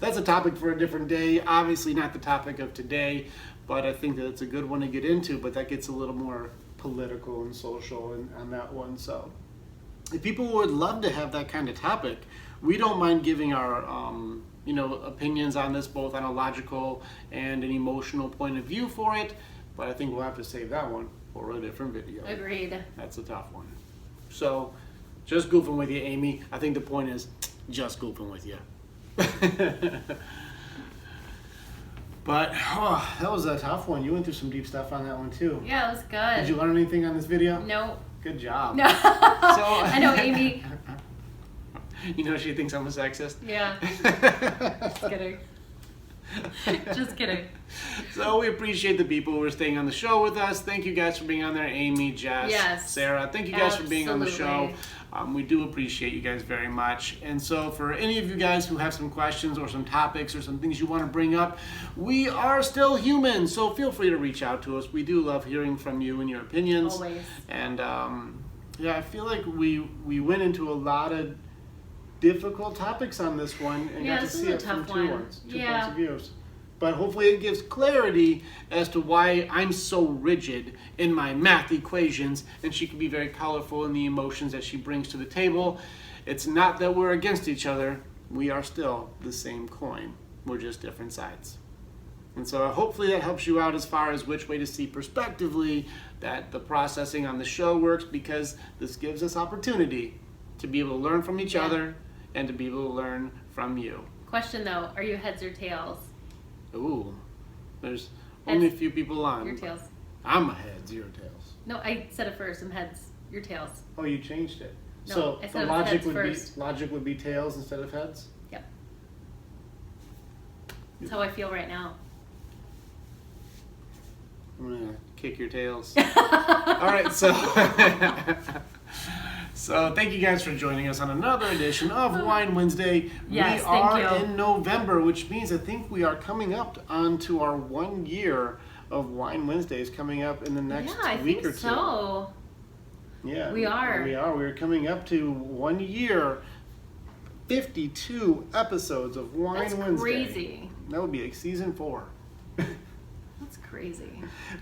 that's a topic for a different day. Obviously not the topic of today, but I think that it's a good one to get into, but that gets a little more political and social on that one. So if people would love to have that kind of topic, we don't mind giving our opinions on this, both on a logical and an emotional point of view for it, but I think we'll have to save that one for a different video. Agreed. That's a tough one. So just goofing with you, Amy. I think the point is just goofing with you. But that was a tough one. You went through some deep stuff on that one too. Yeah, it was good. Did you learn anything on this video? No. Good job. No. I know Amy. You know she thinks I'm a sexist? Yeah. Just kidding. Just kidding. So we appreciate the people who are staying on the show with us. Thank you guys for being on there. Amy, Jess, Yes. Sarah. Thank you guys for being on the show. Absolutely. We do appreciate you guys very much. And so for any of you guys who have some questions or some topics or some things you want to bring up, we are still human. So feel free to reach out to us. We do love hearing from you and your opinions. Always. And yeah, I feel like we went into a lot of difficult topics on this one and Yeah, got to this is see a it from tough two one. points Yeah. of views. But hopefully it gives clarity as to why I'm so rigid in my math equations, and she can be very colorful in the emotions that she brings to the table. It's not that we're against each other. We are still the same coin. We're just different sides. And so hopefully that helps you out as far as which way to see prospectively that the processing on the show works, because this gives us opportunity to be able to learn from each Yeah. other and to be able to learn from you. Question though, are you heads or tails? Ooh, there's only a few people on. Your tails. I'm a heads, you're a tails. No, I said it first. I'm heads. Your tails. Oh, you changed it. No, So I said the it was logic heads would first. be logic would be tails instead of heads. Yep. That's how I feel right now. I'm gonna kick your tails. All right, so so thank you guys for joining us on another edition of Wine Wednesday. Yes, we thank are you. in November, which means I think we are coming up onto our 1 year of Wine Wednesdays coming up in the next Yeah, I week think or two. so. Yeah, We are. We are. We're coming up to 1 year, 52 episodes of Wine That's Wednesday. crazy. That would be like season 4. That's crazy.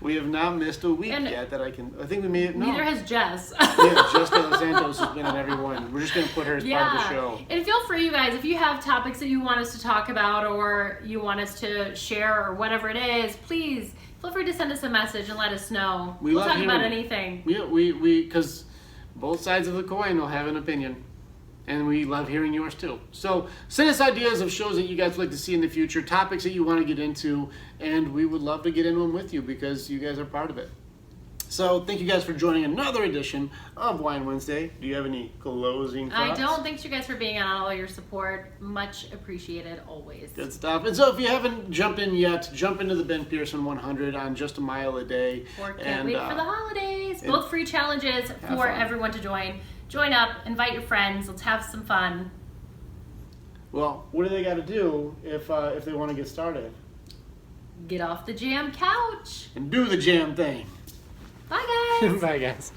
We have not missed a week And yet that I think we made it. No. Neither has Jess. Yeah, Jessica Dos Santos has been on every one. We're just going to put her as part of the show. And feel free, you guys, if you have topics that you want us to talk about or you want us to share or whatever it is, please feel free to send us a message and let us know. We We'll love talk about hearing- anything. Yeah, we, because both sides of the coin will have an opinion. And we love hearing yours too. So send us ideas of shows that you guys would like to see in the future, topics that you want to get into, and we would love to get into them with you because you guys are part of it. So thank you guys for joining another edition of Wine Wednesday. Do you have any closing thoughts? I don't. Thanks you guys for being on, all your support. Much appreciated always. Good stuff. And so if you haven't jumped in yet, jump into the Ben Pearson 100 on just a mile a day. Or can't And, wait for the holidays. and- Both free challenges Have for fun. everyone to join. Join up, invite your friends, let's have some fun. Well, what do they got to do if they want to get started? Get off the jam couch. And do the jam thing. Bye guys. Bye, guys.